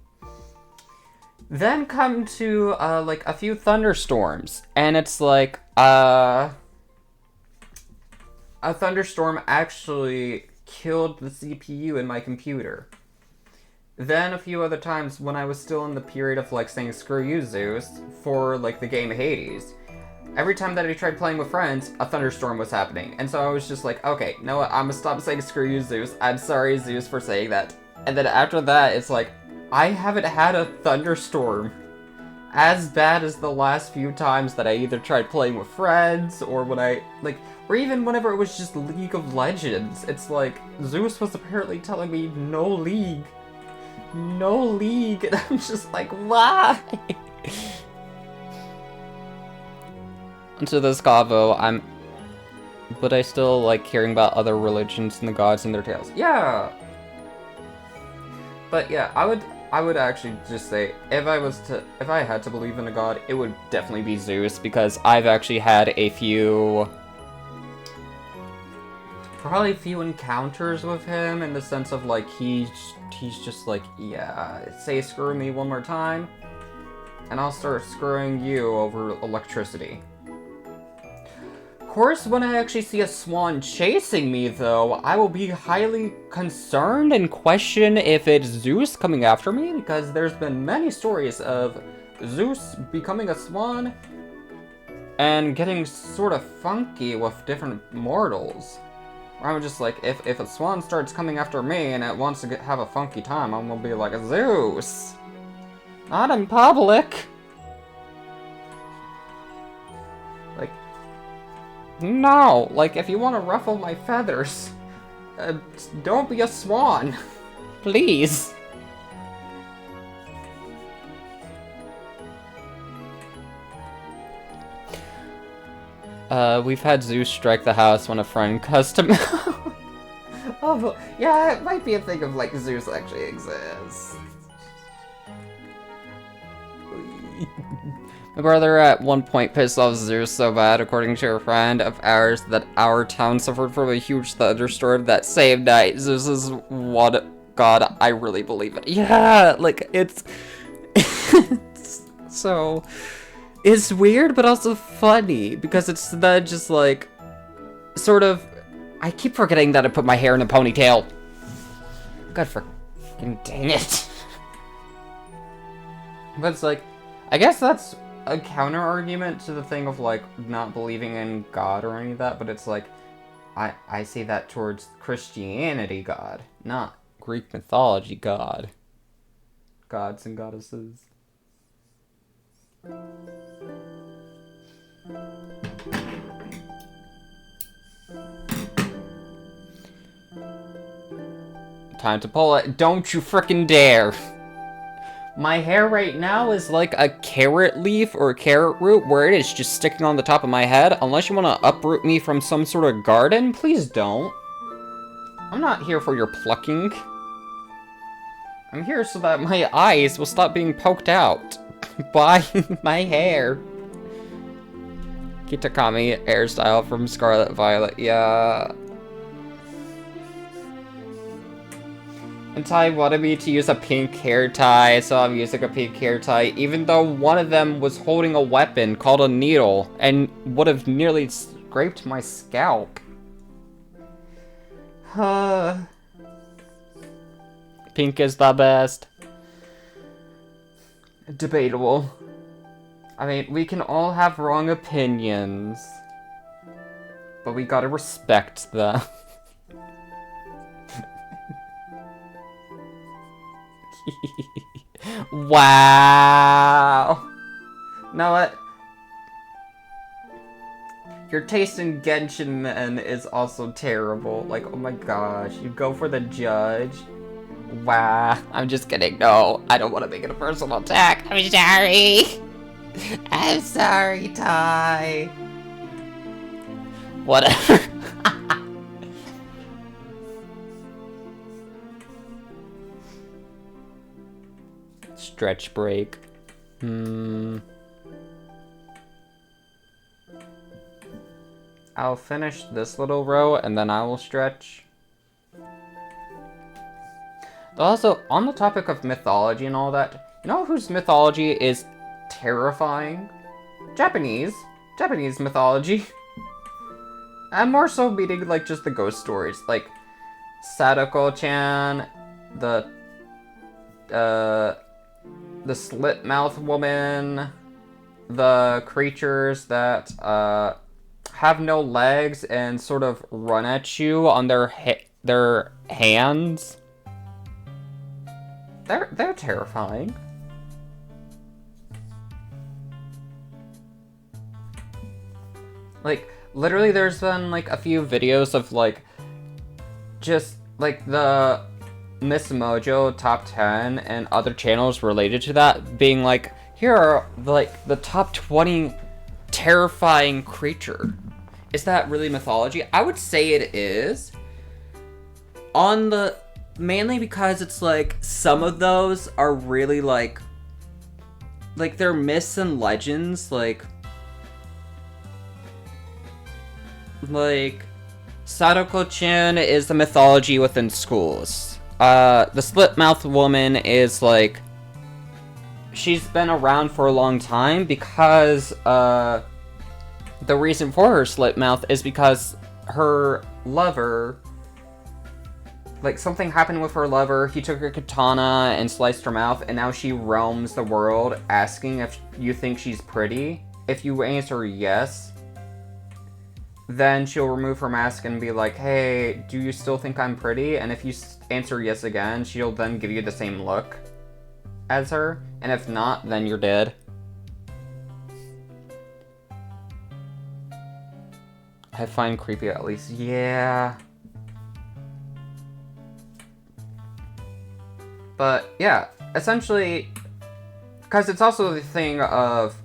Then come to, like, a few thunderstorms, and it's like, a thunderstorm actually killed the CPU in my computer. Then a few other times when I was still in the period of, like, saying screw you, Zeus, for, like, the game Hades, every time that I tried playing with friends, a thunderstorm was happening. And so I was just like, okay, you know what, I'm gonna stop saying screw you, Zeus. I'm sorry, Zeus, for saying that. And then after that, it's like, I haven't had a thunderstorm as bad as the last few times that I either tried playing with friends, or when I, like, or even whenever it was just League of Legends. It's like, Zeus was apparently telling me, no League. No League. And I'm just like, why? And to this Gavo, but I still like hearing about other religions and the gods and their tales. Yeah! But yeah, I would actually just say, if I had to believe in a god, it would definitely be Zeus, because I've actually had probably a few encounters with him, in the sense of, like, he's just like, yeah, say screw me one more time, and I'll start screwing you over electricity. course, when I actually see a swan chasing me, though, I will be highly concerned and question if it's Zeus coming after me, because there's been many stories of Zeus becoming a swan and getting sort of funky with different mortals. I'm just like, if a swan starts coming after me and it wants to have a funky time, I'm gonna be like, Zeus! Not in public! Like, no! Like, if you want to ruffle my feathers, don't be a swan! Please! We've had Zeus strike the house when a friend custom. Oh, but, yeah, it might be a thing of like Zeus actually exists. My brother at one point pissed off Zeus so bad, according to a friend of ours, that our town suffered from a huge thunderstorm that same night. Zeus is what god, I really believe it. Yeah, like it's so. It's weird, but also funny, because it's then just, like, sort of... I keep forgetting that I put my hair in a ponytail. God fucking dang it. But it's like, I guess that's a counter-argument to the thing of, like, not believing in God or any of that, but it's like, I say that towards Christianity God, not Greek mythology God. Gods and goddesses. Time to pull it. Don't you frickin' dare. My hair right now is like a carrot leaf or a carrot root where it is just sticking on the top of my head. Unless you want to uproot me from some sort of garden, please don't. I'm not here for your plucking. I'm here so that my eyes will stop being poked out by my hair. Kitakami hairstyle from Scarlet Violet, yeah. And Ty wanted me to use a pink hair tie, so I'm using a pink hair tie, even though one of them was holding a weapon called a needle, and would have nearly scraped my scalp. Pink is the best. Debatable. I mean, we can all have wrong opinions, but we gotta respect them. Wow. Know what? Your taste in Genshin Men is also terrible. Like, oh my gosh, you go for the judge. Wow. I'm just kidding. No, I don't want to make it a personal attack. I'm sorry. I'm sorry, Ty. Whatever. Stretch break. I'll finish this little row and then I will stretch. Also, on the topic of mythology and all that, you know whose mythology is terrifying? Japanese mythology. And more so meaning like just the ghost stories, like Sadako-chan, the slit mouth woman, the creatures that have no legs and sort of run at you on their hands. They're terrifying. Like, literally there's been, like, a few videos of, like, just, like, the Miss Mojo top 10 and other channels related to that being, like, here are, like, the top 20 terrifying creature. Is that really mythology? I would say it is. Mainly because it's, like, some of those are really, like, they're myths and legends, like, Sadako-chan is the mythology within schools. The slit-mouthed woman is, like, she's been around for a long time because, the reason for her slit mouth is because her lover, like, something happened with her lover. He took her katana and sliced her mouth, and now she roams the world asking if you think she's pretty. If you answer yes, then she'll remove her mask and be like, hey, do you still think I'm pretty? And if you answer yes again, she'll then give you the same look as her. And if not, then you're dead. I find creepy at least. Yeah. But yeah, essentially, because it's also the thing of,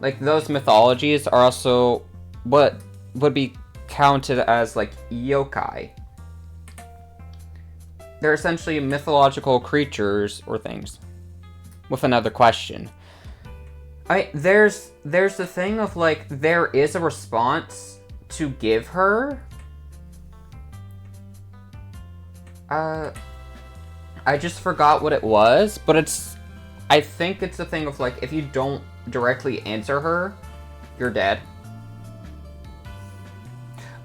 like, those mythologies are also what would be counted as, like, yokai. They're essentially mythological creatures or things. With another question. There's the thing of, like, there is a response to give her. I just forgot what it was, but I think it's the thing of, like, if you don't directly answer her, you're dead.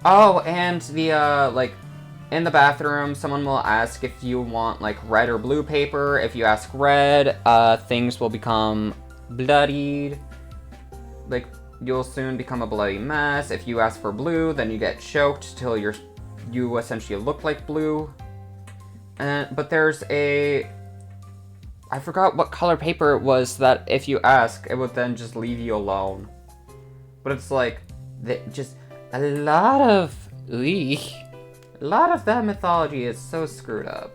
Oh, and the, like, in the bathroom, someone will ask if you want, like, red or blue paper. If you ask red, things will become bloodied. Like, you'll soon become a bloody mess. If you ask for blue, then you get choked till you essentially look like blue. But there's I forgot what color paper it was that if you ask, it would then just leave you alone. But it's like, just a lot of that mythology is so screwed up.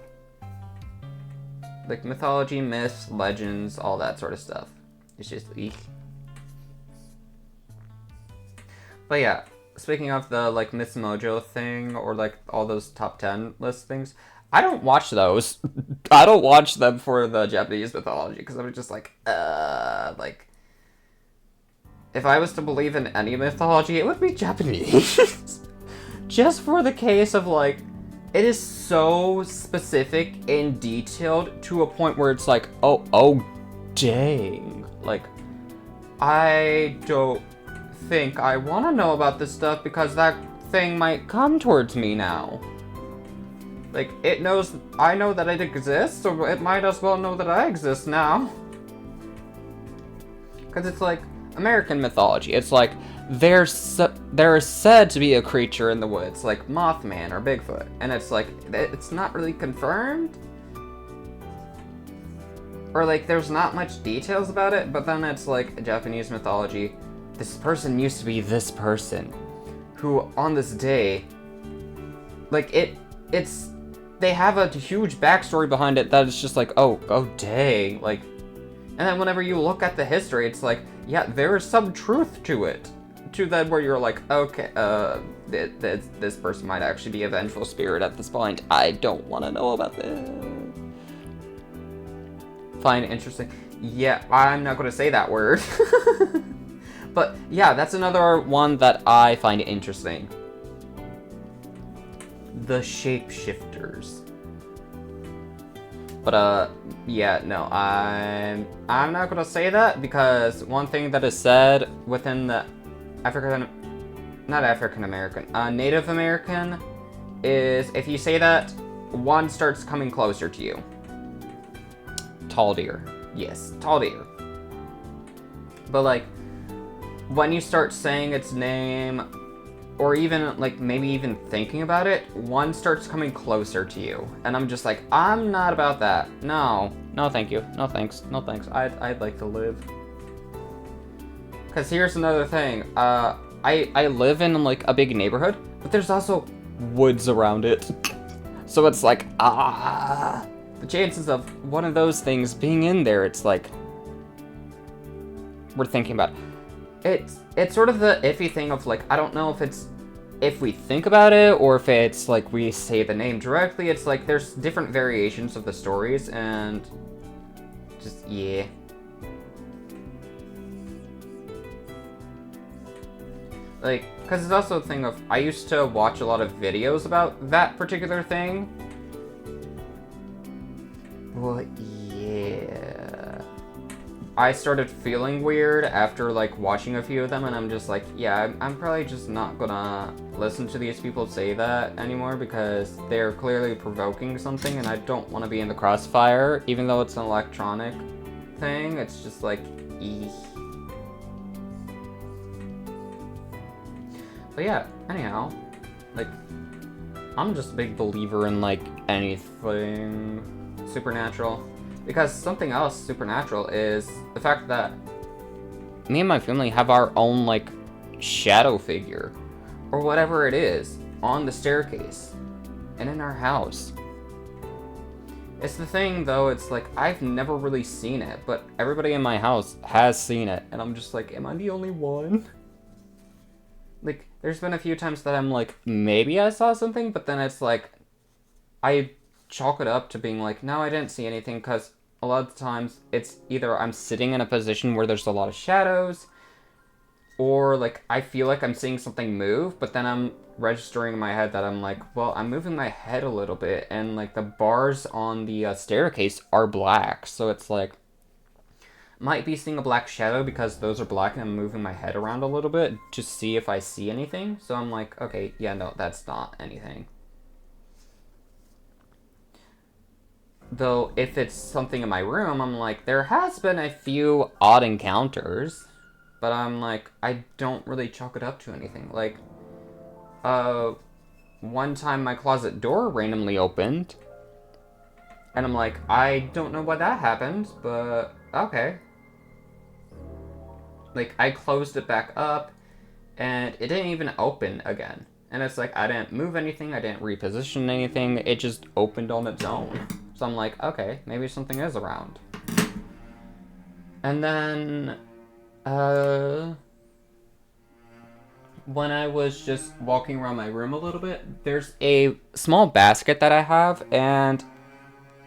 Like, mythology, myths, legends, all that sort of stuff. It's just eek. But yeah, speaking of the, like, Miss Mojo thing, or, like, all those top 10 list things, I don't watch those. I don't watch them for the Japanese mythology, because I'm just like, like, if I was to believe in any mythology, it would be Japanese. Just for the case of, like, it is so specific and detailed to a point where it's like, oh, dang. Like, I don't think I want to know about this stuff because that thing might come towards me now. Like, I know that it exists, so it might as well know that I exist now. Because it's like American mythology. It's like, there is said to be a creature in the woods, like Mothman or Bigfoot. And it's like, it's not really confirmed. Or like, there's not much details about it, but then it's like Japanese mythology. This person used to be this person, who on this day, like, they have a huge backstory behind it that is just like, oh dang, like, and then whenever you look at the history, it's like, yeah, there is some truth to it. To that where you're like, okay, this person might actually be a vengeful spirit at this point. I don't want to know about this. Find interesting. Yeah, I'm not going to say that word. But yeah, that's another one that I find interesting. The shapeshifters. But yeah, no, I'm not gonna say that because one thing that is said within the Native American is if you say that, one starts coming closer to you. Tall deer. Yes, tall deer. But like, when you start saying its name, or even, like, maybe even thinking about it, one starts coming closer to you. And I'm just like, I'm not about that. No. No, thank you. No, thanks. No, thanks. I'd like to live. Because here's another thing. I live in, like, a big neighborhood, but there's also woods around it. So it's like, the chances of one of those things being in there, it's like, we're thinking about it. It's sort of the iffy thing of, like, I don't know if we think about it or if it's like we say the name directly. It's like there's different variations of the stories and just, yeah. Like, because it's also a thing of, I used to watch a lot of videos about that particular thing. Well, yeah. I started feeling weird after, like, watching a few of them, and I'm just like, yeah, I'm probably just not gonna listen to these people say that anymore because they're clearly provoking something, and I don't want to be in the crossfire, even though it's an electronic thing. It's just like, eeh. But yeah, anyhow, like, I'm just a big believer in, like, anything supernatural. Because something else supernatural is the fact that me and my family have our own, like, shadow figure, or whatever it is, on the staircase, and in our house. It's the thing, though, it's like, I've never really seen it, but everybody in my house has seen it, and I'm just like, am I the only one? Like, there's been a few times that I'm like, maybe I saw something, but then it's like, I chalk it up to being like, no, I didn't see anything, because a lot of the times it's either I'm sitting in a position where there's a lot of shadows, or like I feel like I'm seeing something move, but then I'm registering in my head that I'm like, well, I'm moving my head a little bit, and like the bars on the staircase are black, so it's like, might be seeing a black shadow because those are black and I'm moving my head around a little bit to see if I see anything. So I'm like, okay, yeah, no, that's not anything. Though, if it's something in my room, I'm like, there has been a few odd encounters, but I'm like, I don't really chalk it up to anything. Like, one time my closet door randomly opened, and I'm like, I don't know why that happened, but okay. Like, I closed it back up, and it didn't even open again. And it's like, I didn't move anything, I didn't reposition anything, it just opened on its own. So I'm like, okay, maybe something is around. And then, when I was just walking around my room a little bit, there's a small basket that I have, and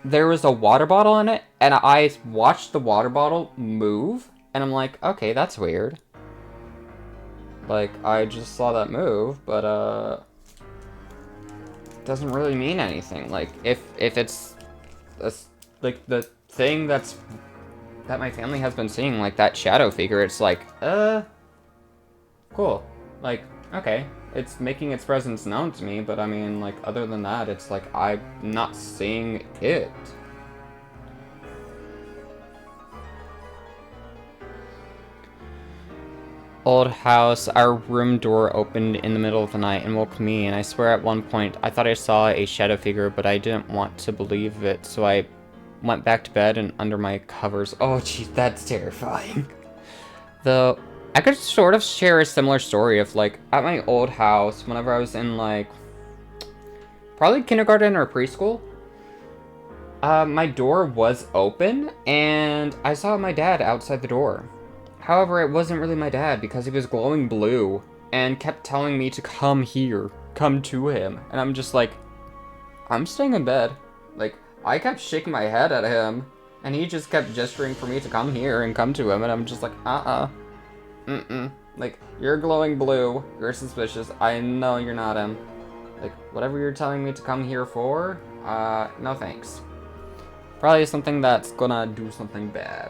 there was a water bottle in it, and I watched the water bottle move, and I'm like, okay, that's weird. Like, I just saw that move, but, doesn't really mean anything. Like, if it's, like, the thing that my family has been seeing, like, that shadow figure, it's like, cool. Like, okay, it's making its presence known to me, but I mean, like, other than that, it's like, I'm not seeing it. Old house, our room door opened in the middle of the night and woke me, and I swear at one point I thought I saw a shadow figure, but I didn't want to believe it, so I went back to bed and under my covers. Oh, geez, that's terrifying. Though, I could sort of share a similar story of, like, at my old house, whenever I was in, like, probably kindergarten or preschool, my door was open, and I saw my dad outside the door. However, it wasn't really my dad because he was glowing blue and kept telling me to come here, come to him. And I'm just like, I'm staying in bed. Like, I kept shaking my head at him, and he just kept gesturing for me to come here and come to him, and I'm just like, Like, you're glowing blue, you're suspicious, I know you're not him. Like, whatever you're telling me to come here for, no thanks. Probably something that's gonna do something bad.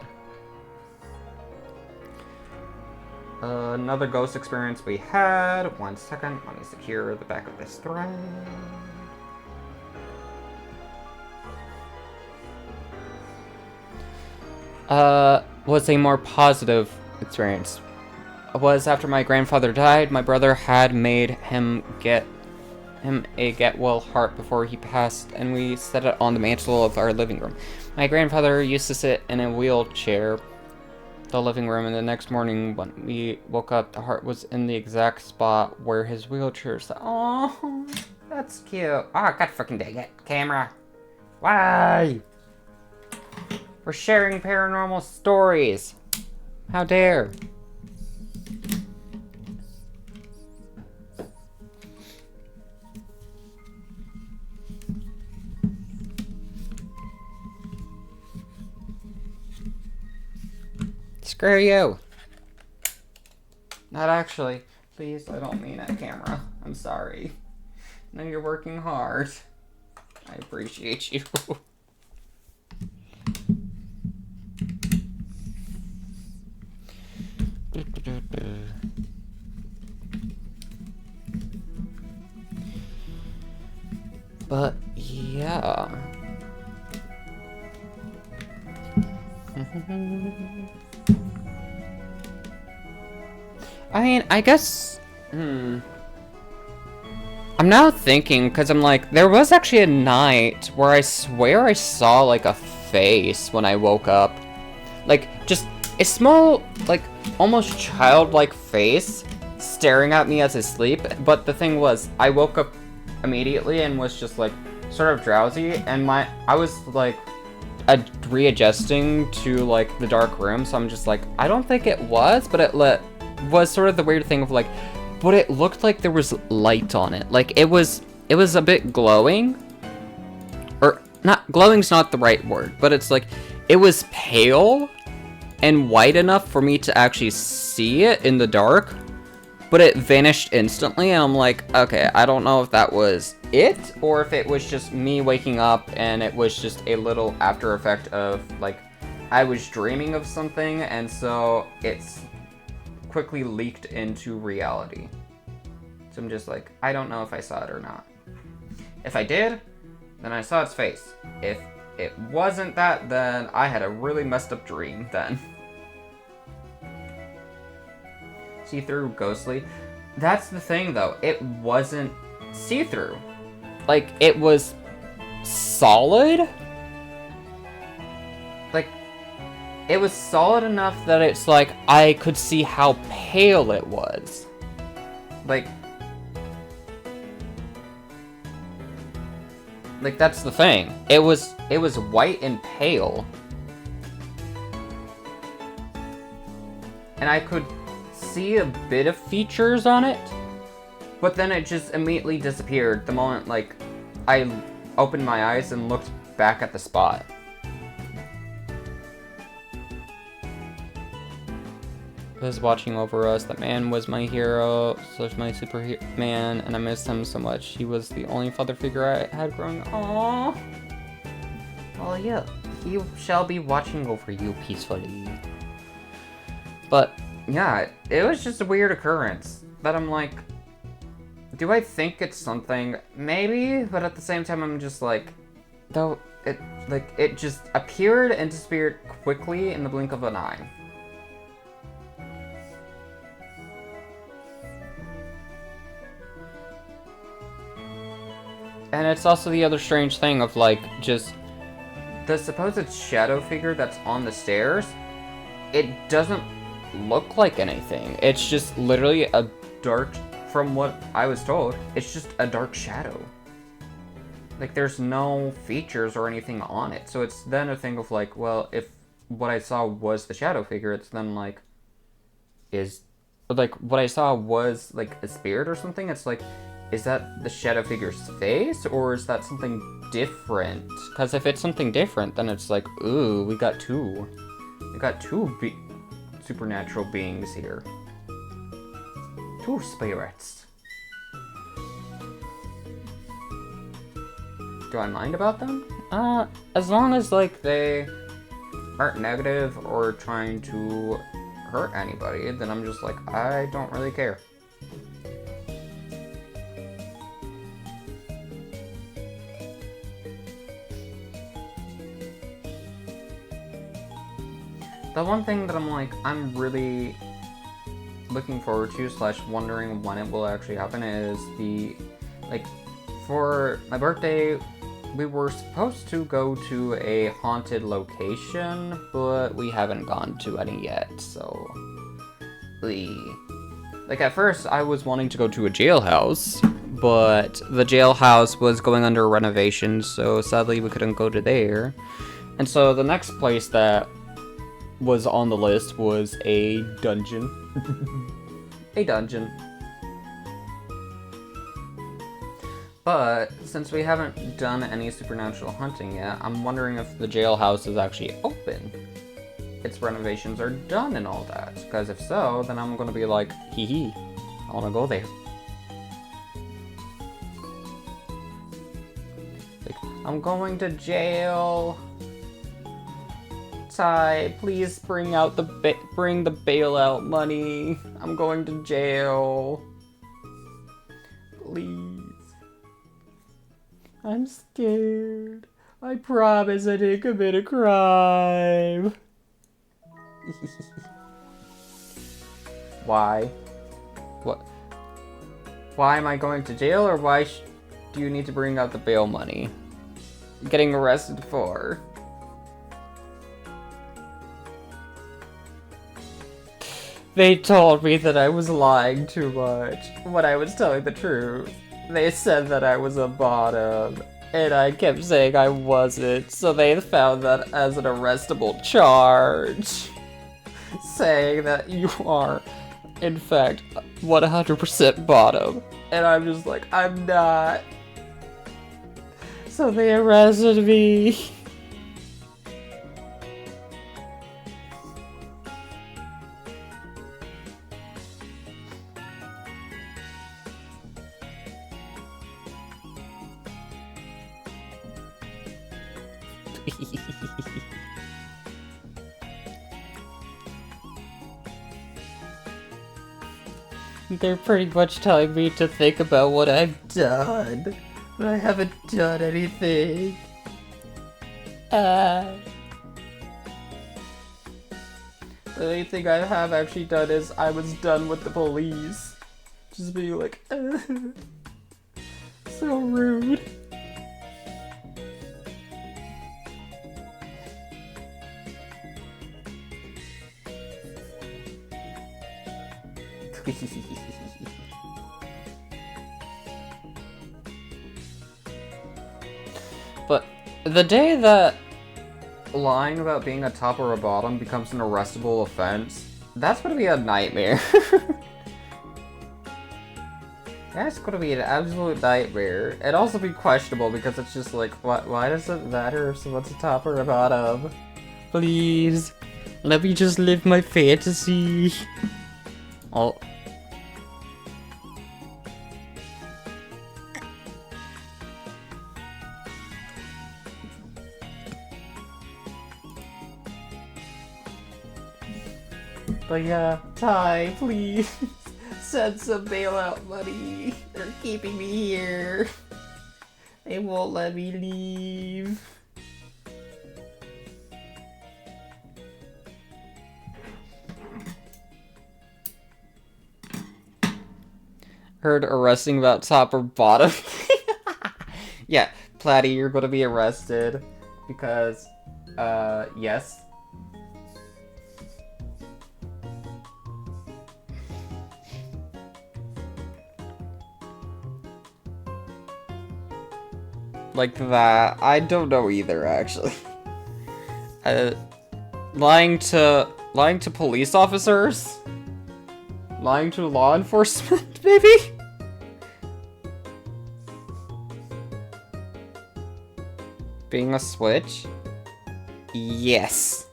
Another ghost experience we had. 1 second, let me secure the back of this thread. Was a more positive experience. Was after my grandfather died, my brother had made him a get well heart before he passed, and we set it on the mantle of our living room. My grandfather used to sit in a wheelchair the living room, and the next morning when we woke up, the heart was in the exact spot where his wheelchair sat. Oh, that's cute. Oh, god fucking dang it, camera. Why? We're sharing paranormal stories. How dare. Screw you. Not actually. Please, I don't mean that, camera. I'm sorry. I know you're working hard. I appreciate you. But, yeah. I mean, I guess... I'm now thinking, because I'm like, there was actually a night where I swear I saw, like, a face when I woke up. Like, just a small, like, almost childlike face staring at me as I sleep. But the thing was, I woke up immediately and was just, like, sort of drowsy. And I was, like, readjusting to, like, the dark room. So I'm just like, I don't think it was, but it was sort of the weird thing of, like, but it looked like there was light on it. Like, it was a bit glowing. Or, not, glowing's not the right word, but it's like, it was pale and white enough for me to actually see it in the dark, but it vanished instantly, and I'm like, okay, I don't know if that was it, or if it was just me waking up, and it was just a little after effect of, like, I was dreaming of something, and so it's quickly leaked into reality. So I'm just like, I don't know if I saw it or not. If I did, then I saw its face. If it wasn't that, then I had a really messed up dream then. See-through, ghostly. That's the thing though, it wasn't see-through. Like, it was solid. Like, it was solid enough that it's like, I could see how pale it was. Like, that's the thing. It was white and pale. And I could see a bit of features on it, but then it just immediately disappeared the moment, like, I opened my eyes and looked back at the spot. Was watching over us. That man was my hero, such my Superman, and I missed him so much. He was the only father figure I had growing up. Aww. Well, yeah, he shall be watching over you peacefully. But, yeah, it was just a weird occurrence that I'm like, do I think it's something? Maybe, but at the same time, I'm just like, though, it just appeared and disappeared quickly in the blink of an eye. And it's also the other strange thing of, like, just the supposed shadow figure that's on the stairs, it doesn't look like anything. It's just literally a dark, from what I was told, it's just a dark shadow. Like, there's no features or anything on it. So it's then a thing of, like, well, if what I saw was the shadow figure, it's then, like, what I saw was, like, a spirit or something. It's like, is that the shadow figure's face, or is that something different? Because if it's something different, then it's like, ooh, we got two supernatural beings here. Two spirits. Do I mind about them? As long as, like, they aren't negative or trying to hurt anybody, then I'm just like, I don't really care. The one thing that I'm really looking forward to / wondering when it will actually happen is for my birthday, we were supposed to go to a haunted location, but we haven't gone to any yet, so... at first, I was wanting to go to a jailhouse, but the jailhouse was going under renovation, so sadly we couldn't go to there. And so the next place that was on the list was a dungeon. A dungeon. But since we haven't done any supernatural hunting yet, I'm wondering if the jailhouse is actually open. Its renovations are done and all that. Because if so, then I'm gonna be like, hee hee, I wanna go there. Like, I'm going to jail. Ty, please bring the bailout money. I'm going to jail. Please. I'm scared. I promise I didn't commit a crime. Why? What? Why am I going to jail, or why do you need to bring out the bail money? Getting arrested for? They told me that I was lying too much when I was telling the truth. They said that I was a bottom, and I kept saying I wasn't, so they found that as an arrestable charge. Saying that you are, in fact, 100% bottom. And I'm just like, I'm not. So they arrested me. They're pretty much telling me to think about what I've done, but I haven't done anything. The only thing I have actually done is I was done with the police. Just being like, so rude. But the day that lying about being a top or a bottom becomes an arrestable offense, that's gonna be a nightmare. That's gonna be an absolute nightmare. It'd also be questionable because it's just like, why does it matter if someone's a top or a bottom? Please, let me just live my fantasy. Oh. But yeah, Ty, please send some bailout money. They're keeping me here. They won't let me leave. Heard arresting about top or bottom. Yeah, Platy, you're gonna be arrested because, yes. Like that. I don't know either, actually. Lying to police officers? Lying to law enforcement, maybe? Being a switch? Yes.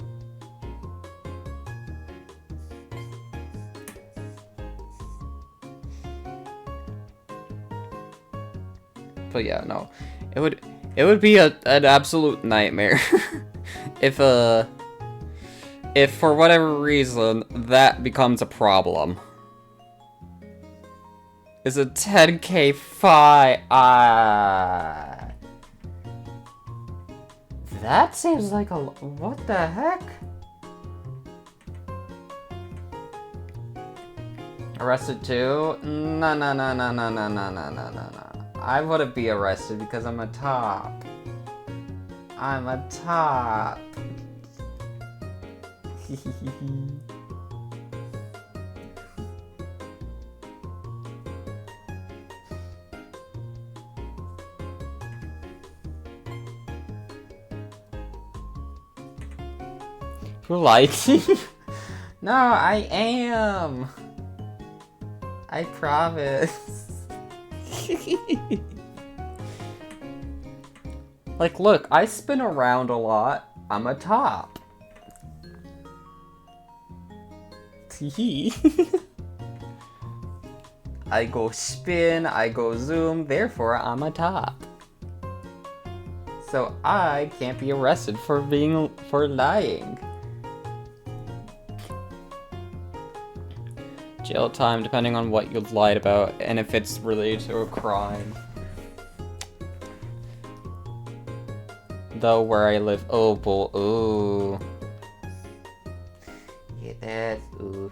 But yeah, no. It would be an absolute nightmare if for whatever reason that becomes a problem. Is a 10K fine? That seems like a what the heck? Arrested too? No. I wouldn't be arrested because I'm a top. I'm a top. Who likes me? No, I am. I promise. Like, look, I spin around a lot. I'm a top. I go spin, I go zoom, therefore I'm a top. So I can't be arrested for lying. Jail time, depending on what you lied about and if it's related to a crime. Though where I live, oh boy, ooh. Yeah, that's, ooh.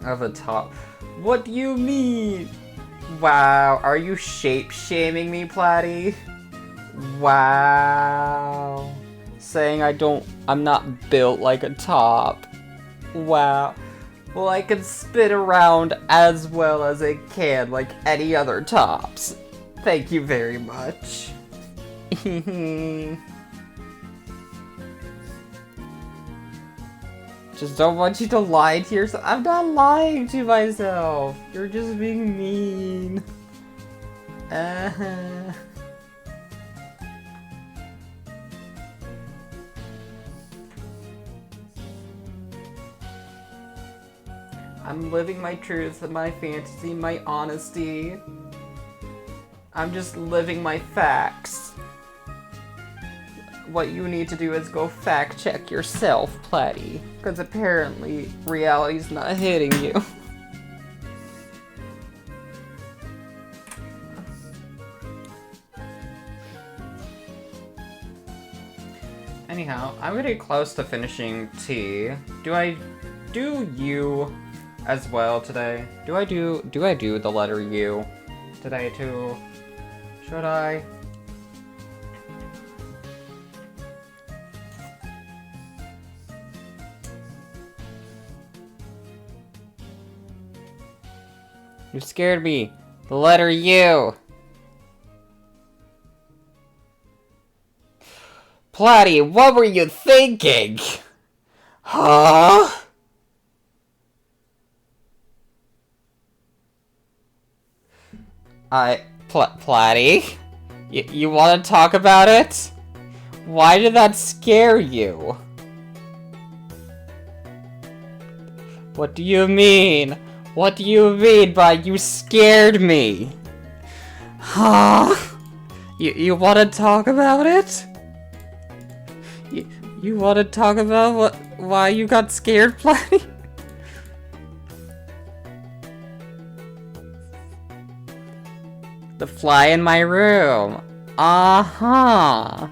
Of a top. What do you mean? Wow, are you shape-shaming me, Platty? Wow. Saying I'm not built like a top. Wow. Well, I can spin around as well as I can like any other tops. Thank you very much. Just don't want you to lie to yourself. I'm not lying to myself. You're just being mean. I'm living my truth, my fantasy, my honesty. I'm just living my facts. What you need to do is go fact check yourself, Platty. Because apparently, reality's not hitting you. Anyhow, I'm getting close to finishing tea. Do I do you as well today? Do I do the letter U today too? Should I? You scared me. The letter U. Platty, what were you thinking? Huh? Platty? You want to talk about it? Why did that scare you? What do you mean? What do you mean by you scared me? Huh? You want to talk about it? You want to talk about why you got scared, Platty? The fly in my room. Uh-huh.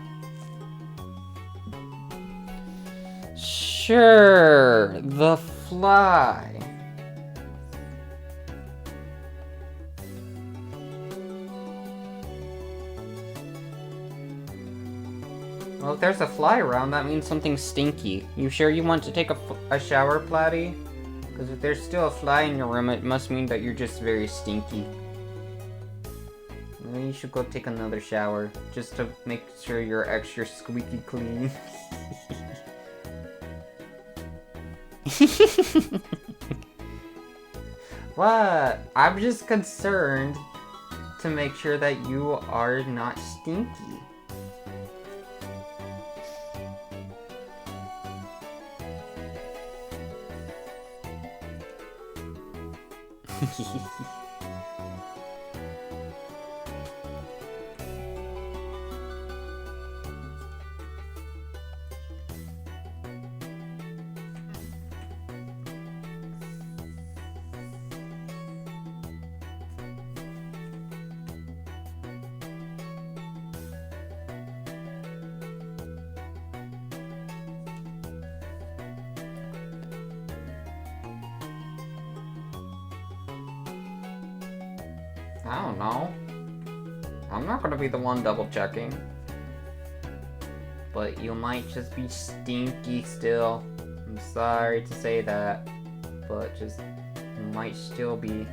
Sure, the fly. Well, if there's a fly around, that means something stinky. You sure you want to take a shower, Platty? Because if there's still a fly in your room, it must mean that you're just very stinky. Maybe you should go take another shower, just to make sure you're extra squeaky clean. What? I'm just concerned to make sure that you are not stinky. I don't know. I'm not gonna be the one double checking. But you might just be stinky still. I'm sorry to say that. But just, you might still be.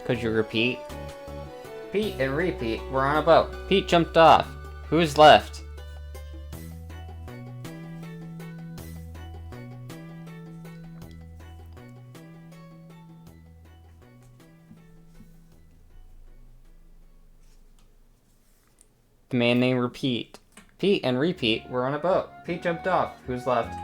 Could you repeat? Pete and repeat. We're on a boat. Pete jumped off. Who's left? The man named Repeat. Pete and repeat. We're on a boat. Pete jumped off. Who's left?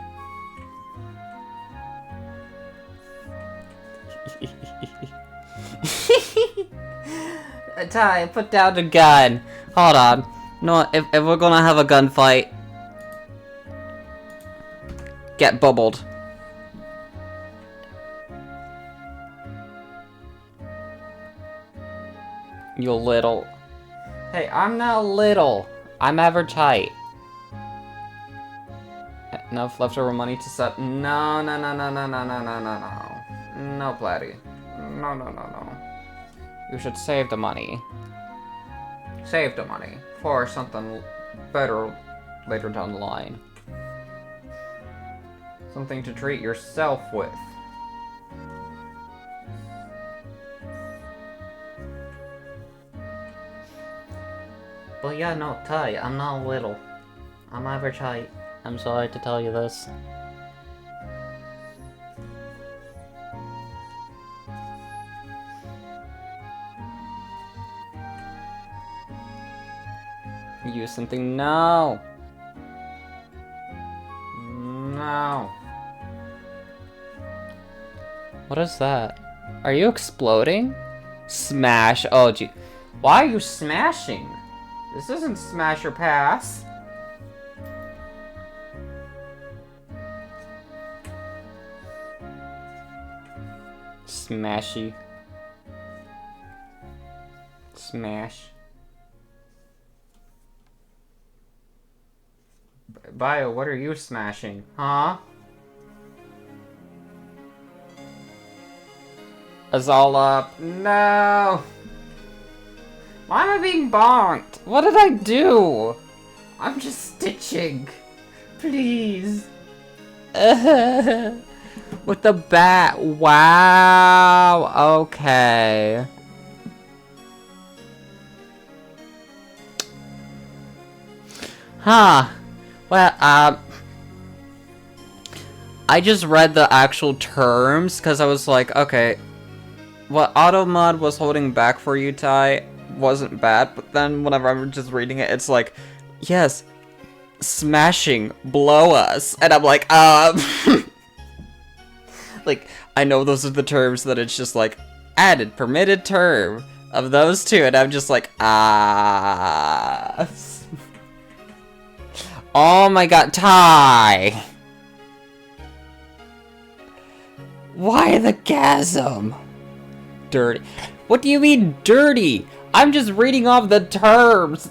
Ty, put down the gun. Hold on. No, if we're gonna have a gunfight, get bubbled. You little. Hey, I'm not little. I'm average height. Enough leftover money to set. No. No, Platty. No. You should save the money. Save the money for something better later down the line. Something to treat yourself with. Well, yeah, no, Ty, I'm not little. I'm average height. I'm sorry to tell you this. Use something. No. What is that? Are you exploding? Smash. Oh, gee. Why are you smashing? This isn't smash or pass. Smashy. Smash. Bio, what are you smashing? Huh? It's all up. No! Why am I being bonked? What did I do? I'm just stitching. Please. With the bat. Wow. Okay. Huh. Well, I just read the actual terms because I was like, okay, what Automod was holding back for you, Ty, wasn't bad, but then whenever I'm just reading it, it's like, yes, smashing, blow us, and I'm like, like, I know those are the terms that it's just like, added, permitted term of those two, and I'm just like, oh my god, Ty! Why the gasm? Dirty. What do you mean, dirty? I'm just reading off the terms.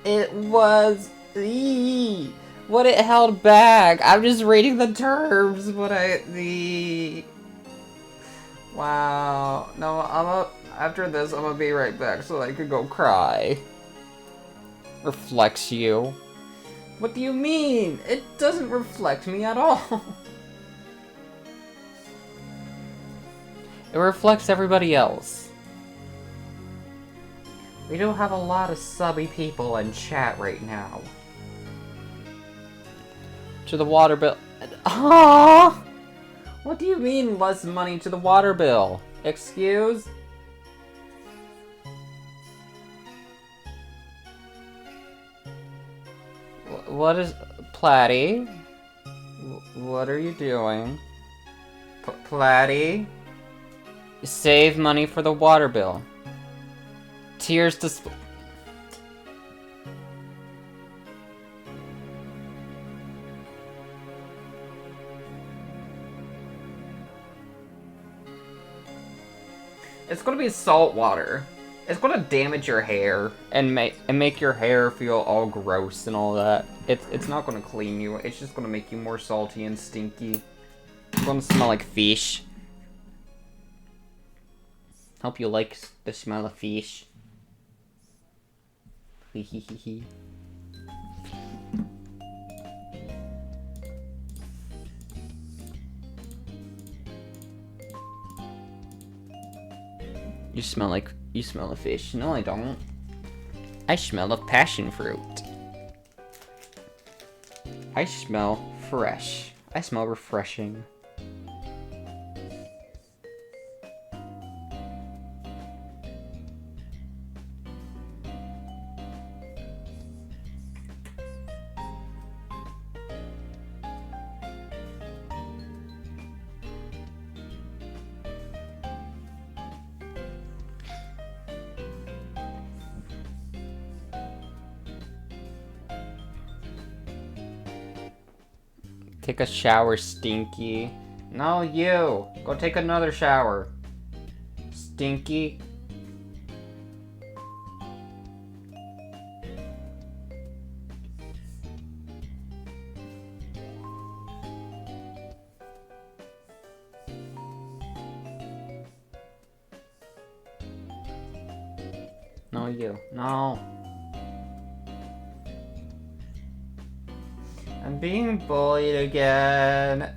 It was... what it held back. I'm just reading the terms. Wow. No, after this, I'm gonna be right back so I could go cry. Reflects you. What do you mean? It doesn't reflect me at all. It reflects everybody else. We do have a lot of subby people in chat right now. To the water bill. Ah! What do you mean less money to the water bill? Excuse? What is... Platty? What are you doing? Platty? Save money for the water bill. Tears to... It's gonna be salt water. It's gonna damage your hair and make your hair feel all gross and all that. It's not gonna clean you. It's just gonna make you more salty and stinky. It's gonna smell like fish. Hope you like the smell of fish. Hehehehe. You smell a fish. No, I don't. I smell of passion fruit. I smell fresh. I smell refreshing. Take a shower, Stinky. No, you. Go take another shower. Stinky. No, you. No. I'm being bullied again.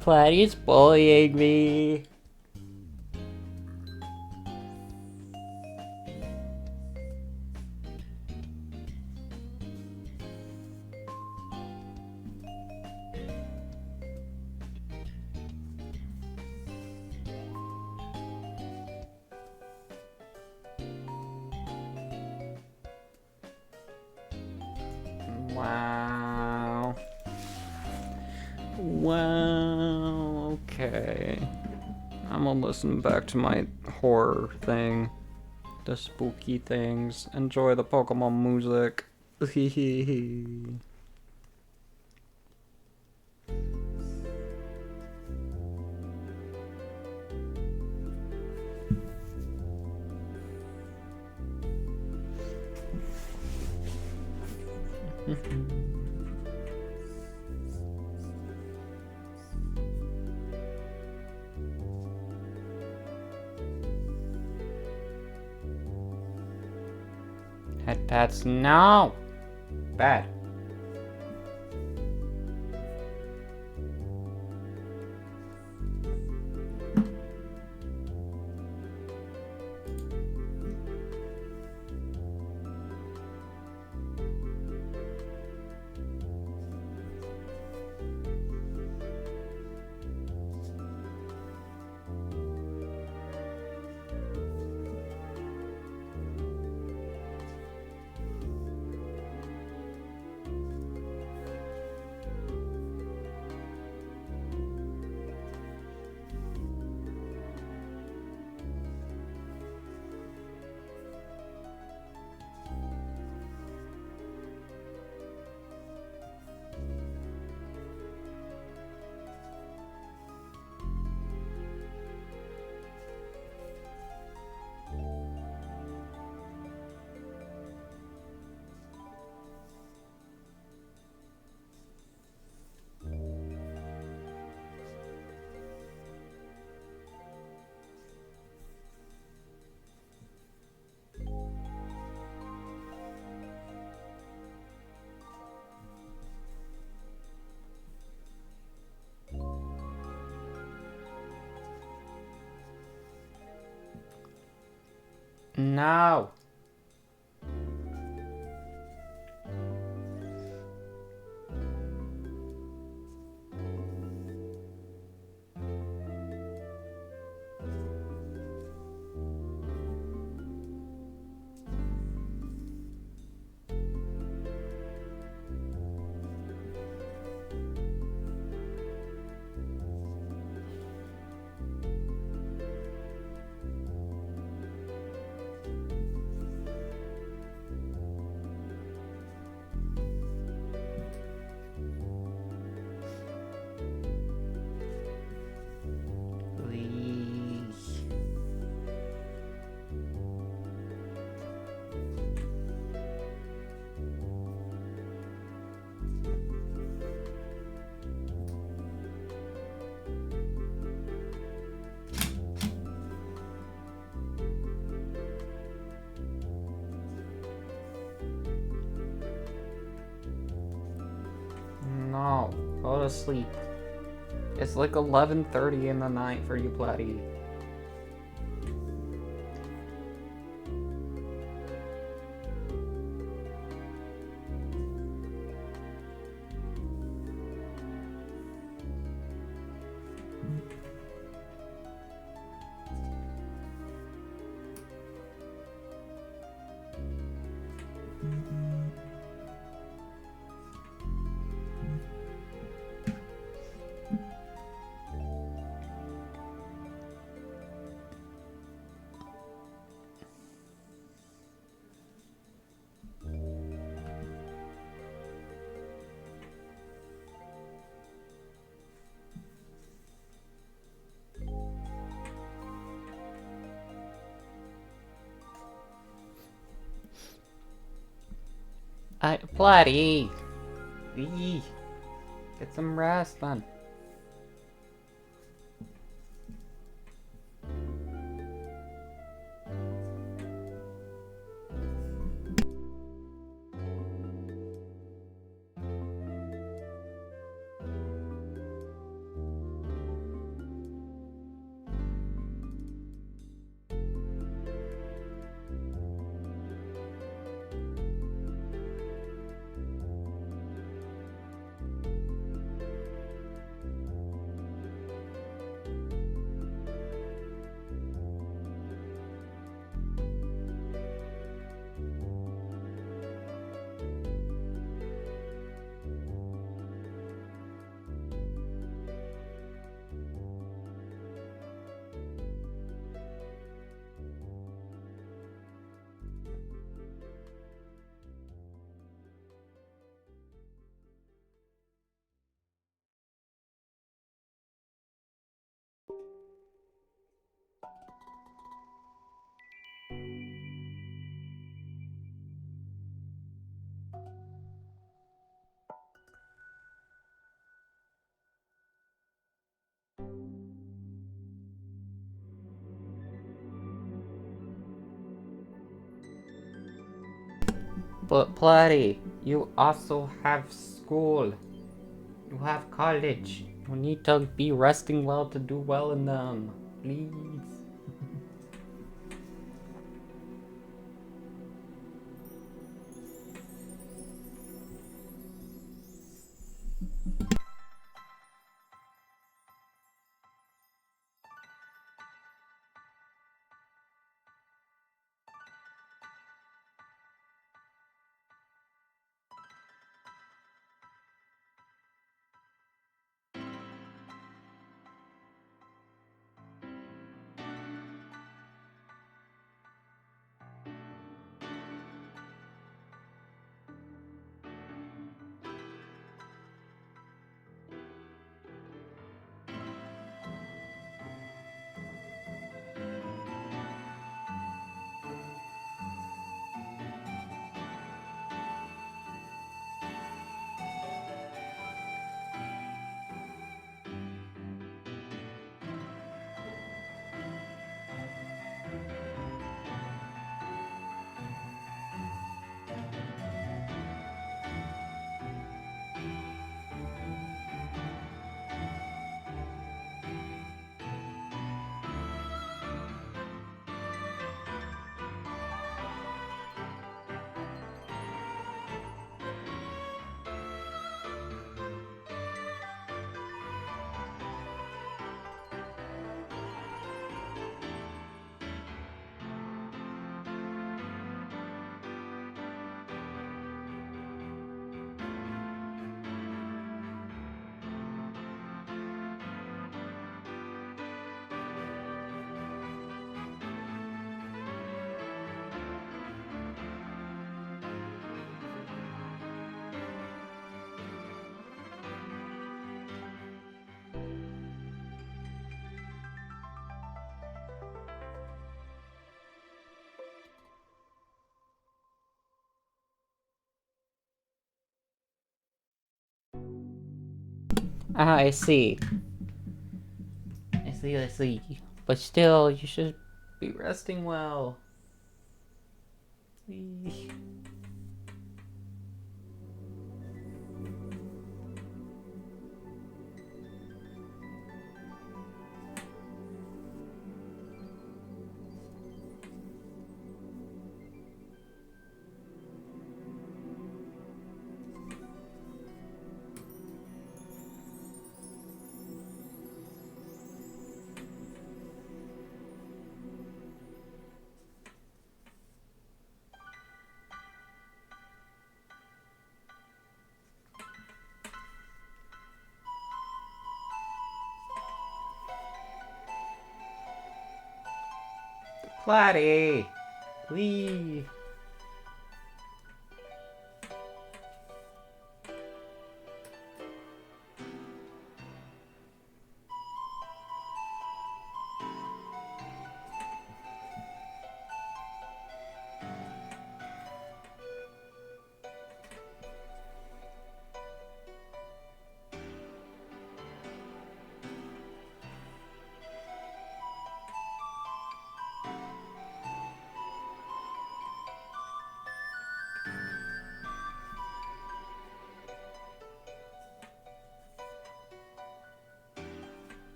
Platty's bullying me. Wow. Wow. Okay. I'm gonna listen back to my horror thing. The spooky things. Enjoy the Pokemon music. Head pats, no! Bad. No! to sleep. It's like 11:30 in the night for you, Platy. Platy! Eee. Get some rest, man. But Platy, you also have school. You have college. You need to be resting well to do well in them. Please. Ah, I see. I see. But still, you should be resting well. Eee. Flatty! Wee!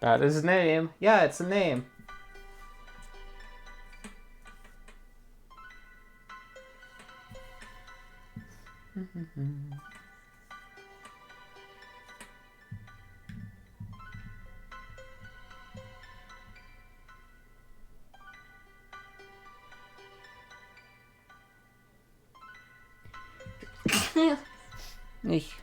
That is his name. Yeah, it's a name. Ich.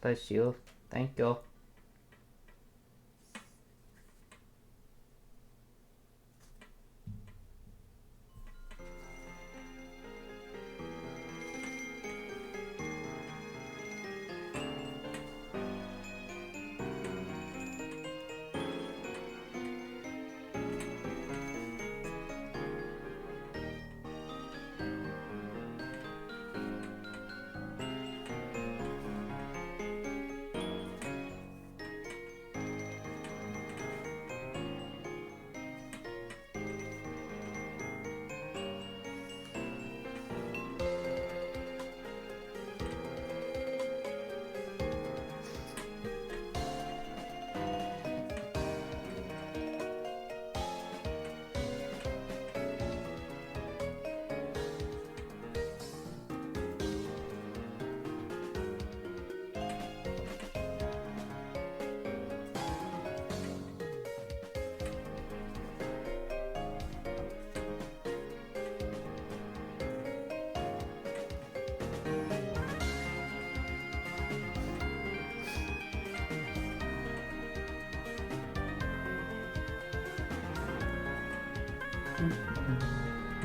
Bless you. Thank you.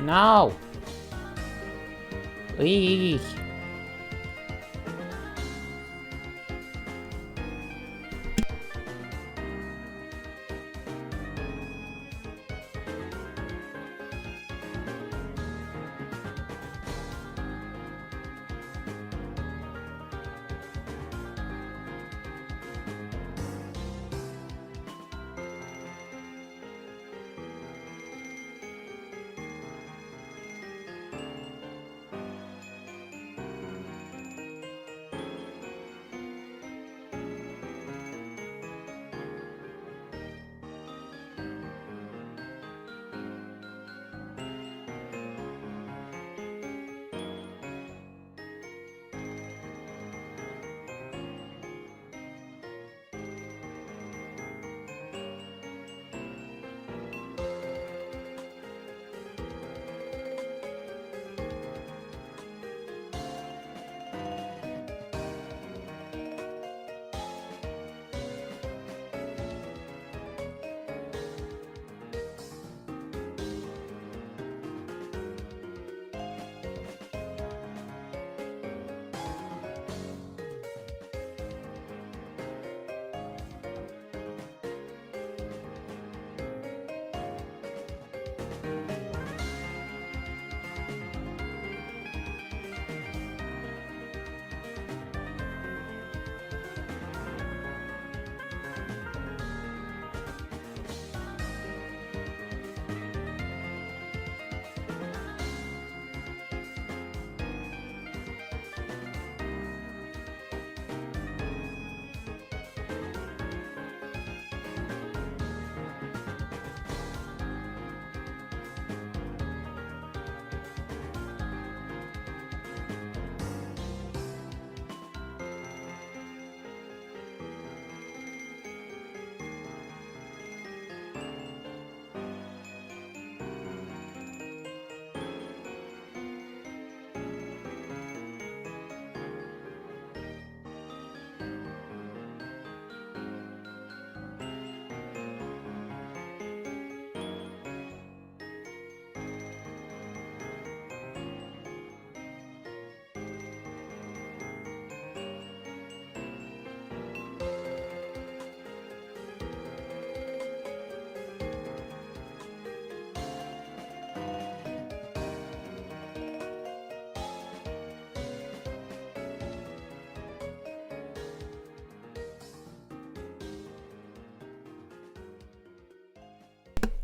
No! Eee.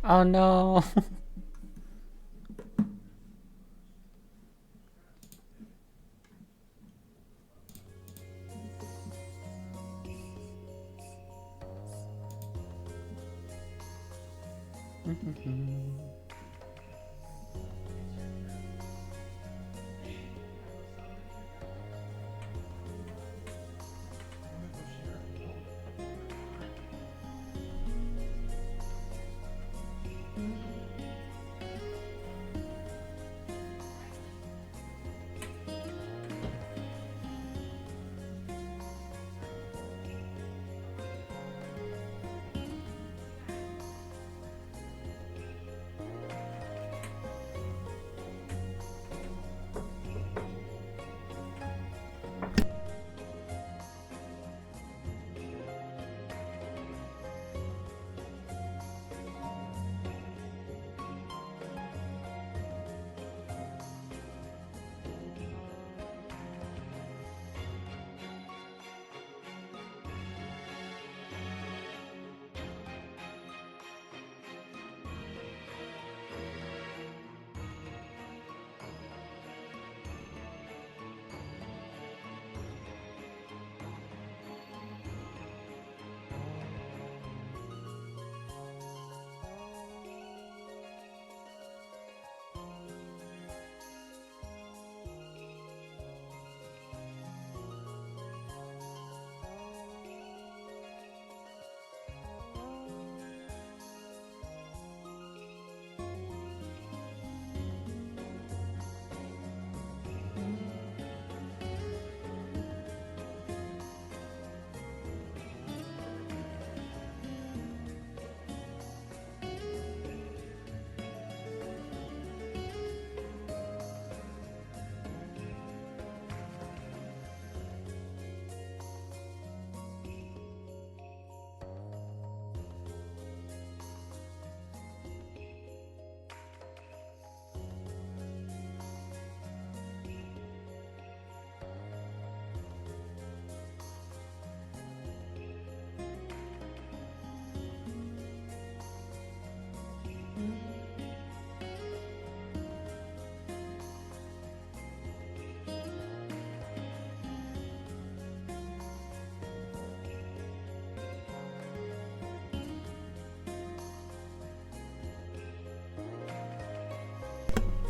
Oh no.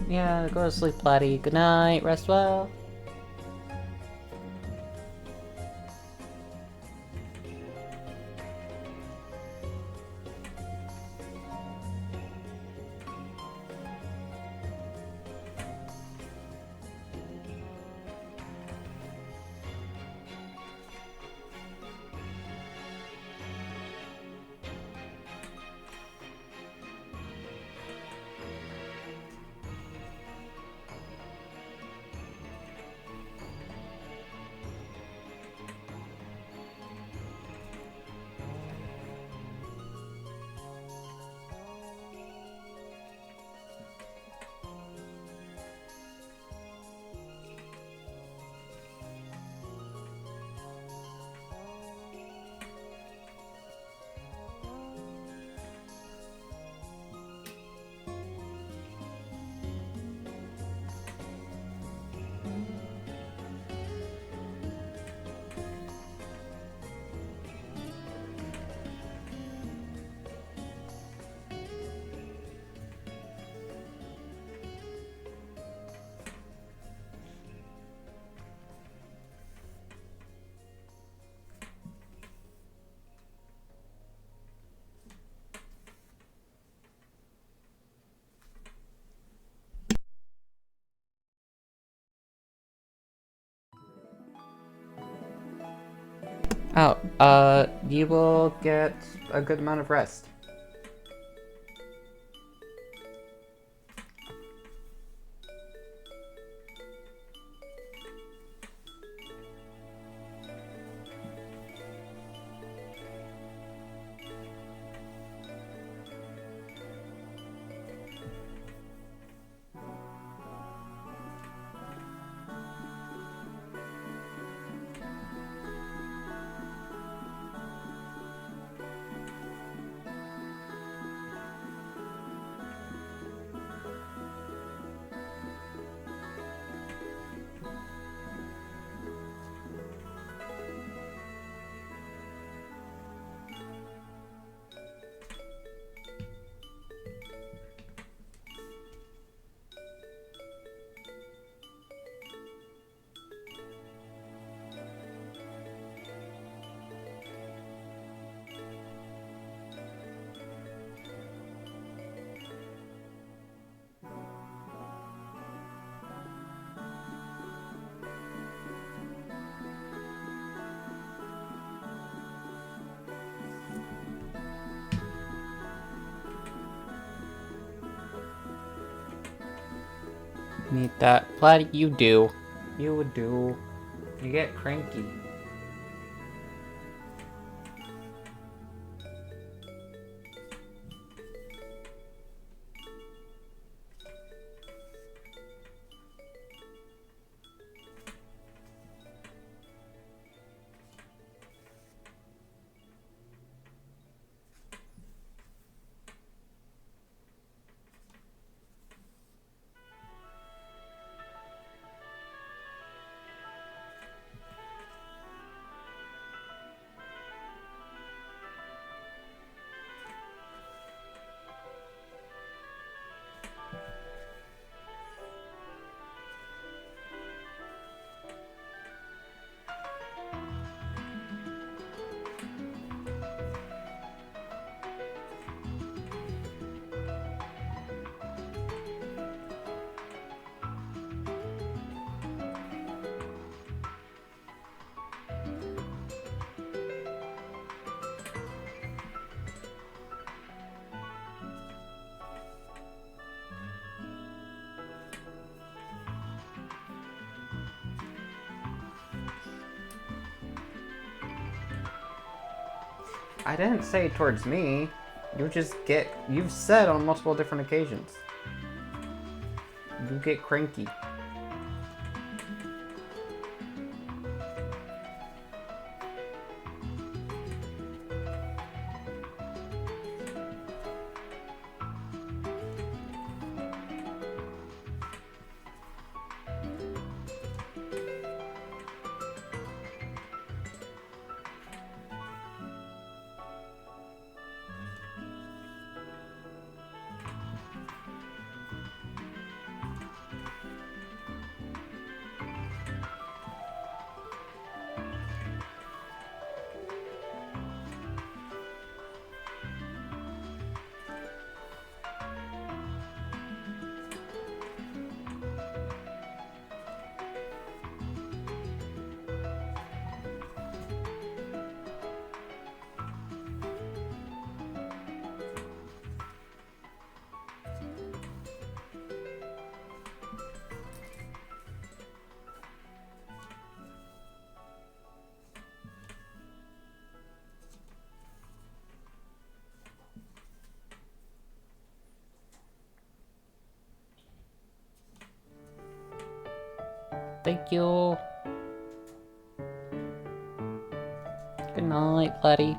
Yeah, go to sleep, laddie. Good night, rest well. Oh, you will get a good amount of rest. Need that. Platy, you do. You would do. You get cranky. I didn't say it towards me. You've said on multiple different occasions. You get cranky. Thank you. Good night, Letty.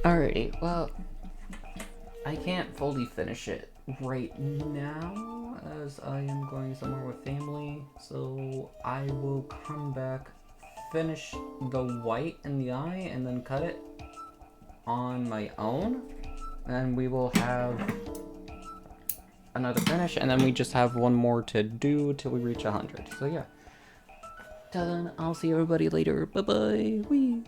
Alrighty, well, I can't fully finish it right now as I am going somewhere with family, so I will come back, finish the white in the eye, and then cut it on my own, and we will have another finish, and then we just have one more to do till we reach 100. So yeah. Till then, I'll see everybody later. Bye bye. Wee.